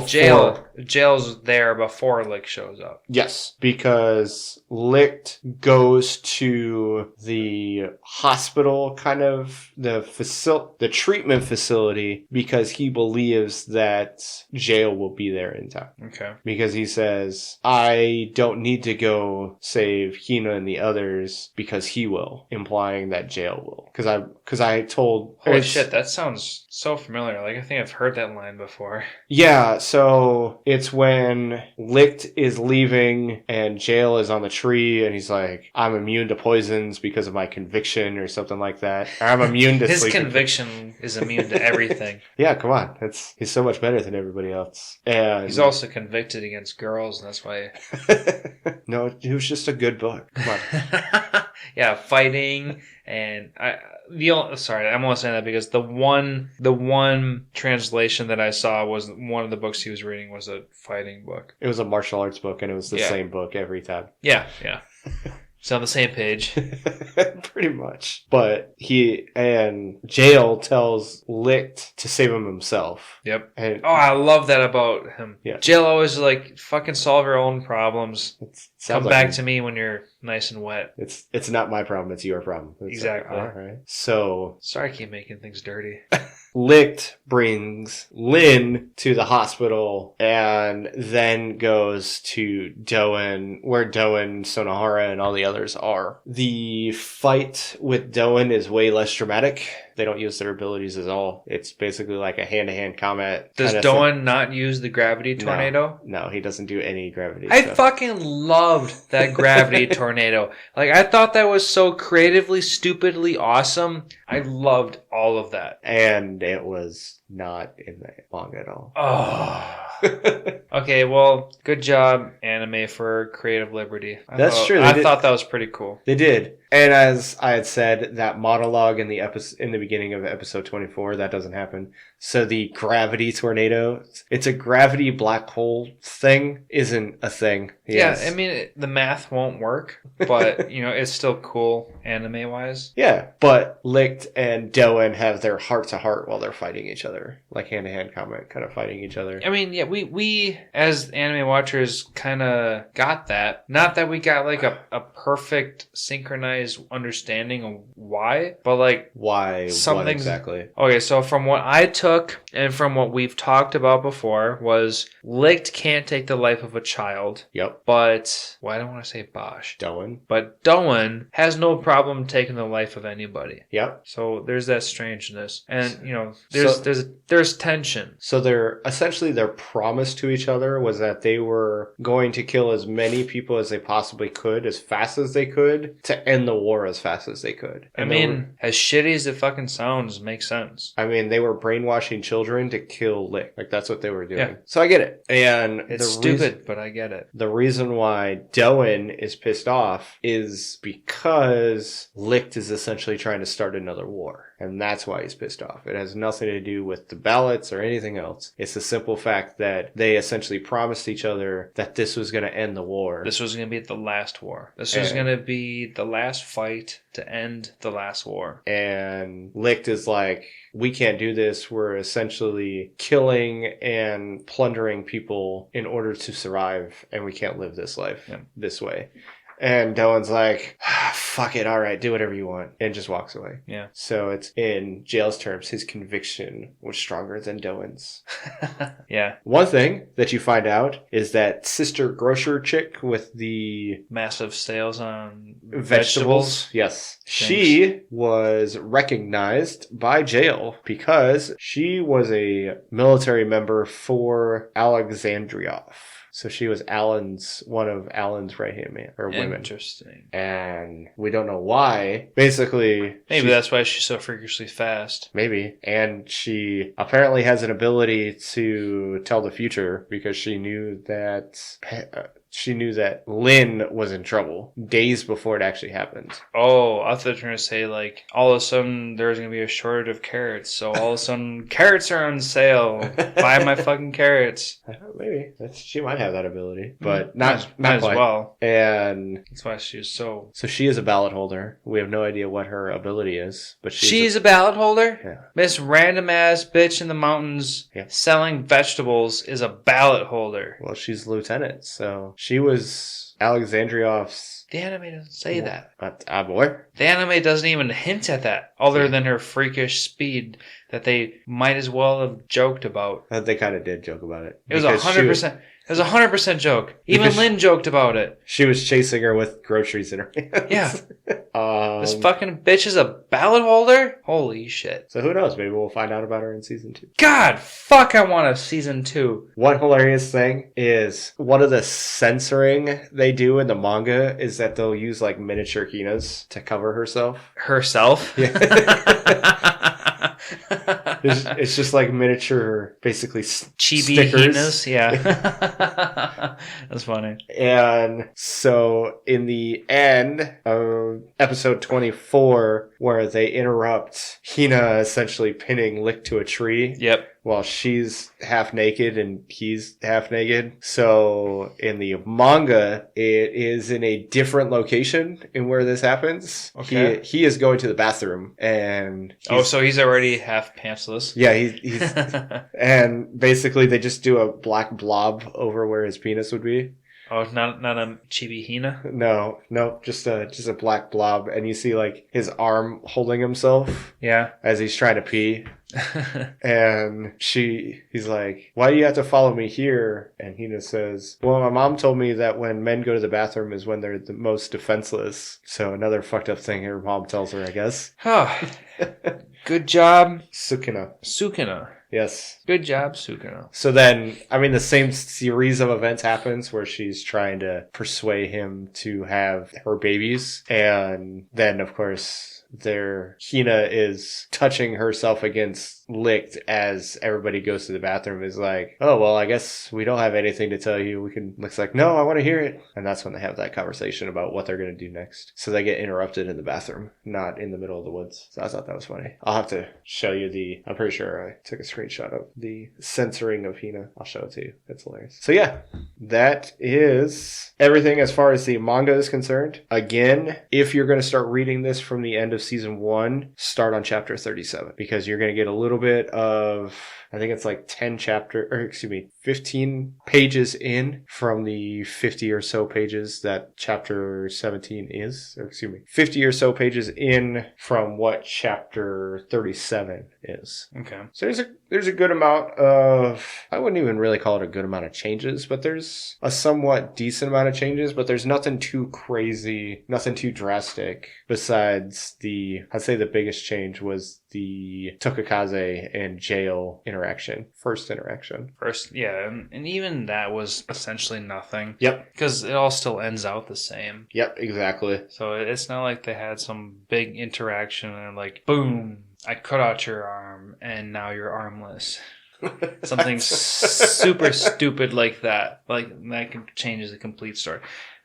Jail's there before Licht shows up. Yes, because Licht goes to the hospital, kind of the treatment facility, because he believes that Jail will be there in time. Okay. Because he says, I don't need to go save Hina and the others because he will, implying that Jail will. Because I told... Holy shit, that sounds so familiar. Like, I think I've heard that line before. Yeah, so it's when Licht is leaving and Jail is on the tree and he's like, I'm immune to poisons because of my conviction or something like that. Or I'm immune to His conviction is immune to everything. Yeah, come on. He's so much better than everybody else. And he's also convicted against girls, and that's why... No, it was just a good book. Come on. Yeah, fighting and... I'm only saying that because the one translation that I saw was one of the books he was reading was a fighting book. It was a martial arts book, and it was the same book every time. Yeah. It's on the same page. Pretty much. But Jail tells Licht to save him himself. Yep. And I love that about him. Yeah. Jail always like, fucking solve your own problems. Come like back to me when you're nice and wet. It's not my problem, it's your problem. Exactly. All right. So... Sorry I keep making things dirty. Licht brings Lynn to the hospital and then goes to Doen, where Doen, Sonohara, and all the others are. The fight with Doen is way less dramatic. They don't use their abilities at all. It's basically like a hand-to-hand combat. Does Doen not use the gravity tornado? No, he doesn't do any gravity stuff. Fucking loved that gravity tornado. Like, I thought that was so creatively, stupidly awesome. I loved all of that. And it was not in the manga at all. Oh. Okay, well, good job, anime, for creative liberty. That's true. I thought that was pretty cool. They did. And as I had said, that monologue in the beginning of episode 24, that doesn't happen. So the gravity tornado, it's a gravity black hole thing, isn't a thing. Yes. Yeah, I mean, the math won't work, but, it's still cool anime-wise. Yeah, but Licht and Doen have their heart-to-heart while they're fighting each other. Like hand-to-hand combat, kind of fighting each other. I mean, yeah, we as anime watchers, kind of got that. Not that we got like a perfect synchronized understanding of why, but like Why? What exactly? Okay, so from what I took and from what we've talked about before was Licht can't take the life of a child. Yep. But, well, I don't want to say Bosch. Doan. But Doan has no problem taking the life of anybody. Yep. So there's that strangeness. And, you know, there's tension. So their promise to each other was that they were going to kill as many people as they possibly could, as fast as they could, to end the war as fast as they could. And as shitty as it fucking sounds, makes sense. I mean, they were brainwashing children to kill Licht. Like, that's what they were doing. Yeah. So I get it. And it's stupid, but I get it. The reason why Doan is pissed off is because Licht is essentially trying to start another war. And that's why he's pissed off. It has nothing to do with the ballots or anything else. It's the simple fact that they essentially promised each other that this was going to end the war. This was going to be the last war. This was going to be the last fight to end the last war. And Licht is like, we can't do this. We're essentially killing and plundering people in order to survive. And we can't live this life this way. And Doan's like, fuck it, all right, do whatever you want, and just walks away. Yeah. So it's, in Jail's terms, his conviction was stronger than Doan's. Yeah. One thing that you find out is that sister grocer chick with the massive sales on vegetables. Yes. Thanks. She was recognized by Jail because she was a military member for Alexandrioff. So she was one of Alan's right-hand man, or women. Interesting. And we don't know why. Basically... Maybe that's why she's so freakishly fast. Maybe. And she apparently has an ability to tell the future because she knew that... Lynn was in trouble days before it actually happened. Oh, I thought you were going to say, like, all of a sudden there's going to be a shortage of carrots. So all of a sudden, carrots are on sale. Buy my fucking carrots. Maybe. She might have that ability. But not as quite. Well. And that's why she is so... So she is a ballot holder. We have no idea what her ability is. But she's a ballot holder? Yeah. This random-ass bitch in the mountains selling vegetables is a ballot holder. Well, she's lieutenant, so... She was Alexandrioff's... The anime doesn't say that. Boy. The anime doesn't even hint at that, other than her freakish speed that they might as well have joked about. They kind of did joke about it. It was 100%. It was 100% joke. Even Lynn joked about it. She was chasing her with groceries in her hands. Yeah. This fucking bitch is a ballot holder? Holy shit. So who knows? Maybe we'll find out about her in season 2. God, fuck, I want a season 2. One hilarious thing is one of the censoring they do in the manga is that they'll use like miniature Hinas to cover herself. Herself? Yeah. It's just like miniature, basically chibi Hinas. Yeah. That's funny. And so in the end of episode 24, where they interrupt Hina essentially pinning Licht to a tree. Yep. While she's half naked and he's half naked. So in the manga, it is in a different location in where this happens. Okay. He is going to the bathroom and... so he's already half pantsless. Yeah, he's and basically they just do a black blob over where his penis would be. Oh, not a chibi Hina? No, just a black blob, and you see like his arm holding himself. Yeah. As he's trying to pee. And he's like, why do you have to follow me here? And Hina says, well, my mom told me that when men go to the bathroom is when they're the most defenseless. So another fucked up thing her mom tells her, I guess. Oh, good job. Sukuna. Yes. Good job, Sukuna. So then, I mean, the same series of events happens where she's trying to persuade him to have her babies. And then, of course, Hina is touching herself against Licht as everybody goes to the bathroom is like, oh, well, I guess we don't have anything to tell you. Licht's like, no, I want to hear it. And that's when they have that conversation about what they're going to do next. So they get interrupted in the bathroom, not in the middle of the woods. So I thought that was funny. I'll have to show you I'm pretty sure I took a screenshot of the censoring of Hina. I'll show it to you. It's hilarious. So yeah, that is everything as far as the manga is concerned. Again, if you're going to start reading this from the end of season 1, start on chapter 37 because you're going to get a little bit of, I think it's like 10 chapter, or excuse me, 15 pages in from the 50 or so pages that chapter 17 is. Or excuse me, 50 or so pages in from what chapter 37 is. Okay. So there's a good amount of, I wouldn't even really call it a good amount of changes, but there's a somewhat decent amount of changes, but there's nothing too crazy, nothing too drastic besides I'd say the biggest change was the Tokakaze and jail interaction. First interaction. Yeah, and even that was essentially nothing. Yep. Because it all still ends out the same. Yep, exactly. So it's not like they had some big interaction and like, boom, I cut out your arm and now you're armless. Something super stupid like that. Like, that changes the complete story.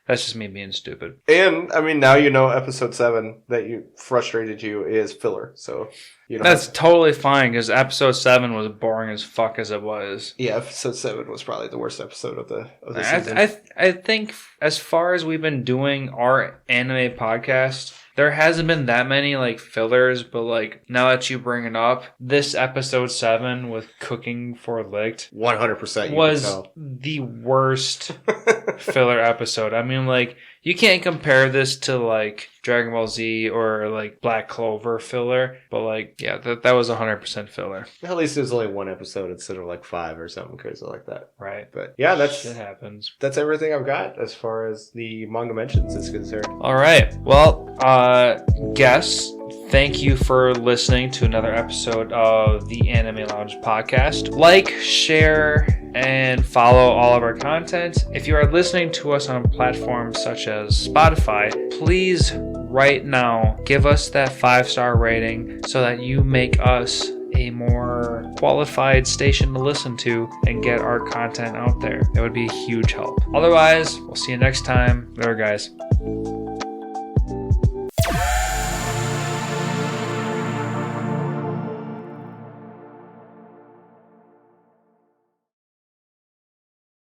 That's just me being stupid. And, I mean, now you know episode 7 that frustrated you is filler, so... That's totally fine, because episode 7 was boring as fuck as it was. Yeah, episode 7 was probably the worst episode of the season. I think as far as we've been doing our anime podcast, there hasn't been that many like fillers, but like now that you bring it up, this episode 7 with Cooking for Licked 100% was the worst filler episode. I mean, like, you can't compare this to like Dragon Ball Z or like Black Clover filler, but like, yeah, that was 100% filler. At least there's only one episode instead of like 5 or something crazy like that. Right. But yeah, shit happens. That's everything I've got as far as the manga mentions is concerned. All right. Well, guests, thank you for listening to another episode of the Anime Lounge podcast. Like, share, and follow all of our content. If you are listening to us on platforms such as Spotify, please right now give us that 5-star rating so that you make us a more qualified station to listen to and get our content out there. It would be a huge help. Otherwise, we'll see you next time. Later, guys.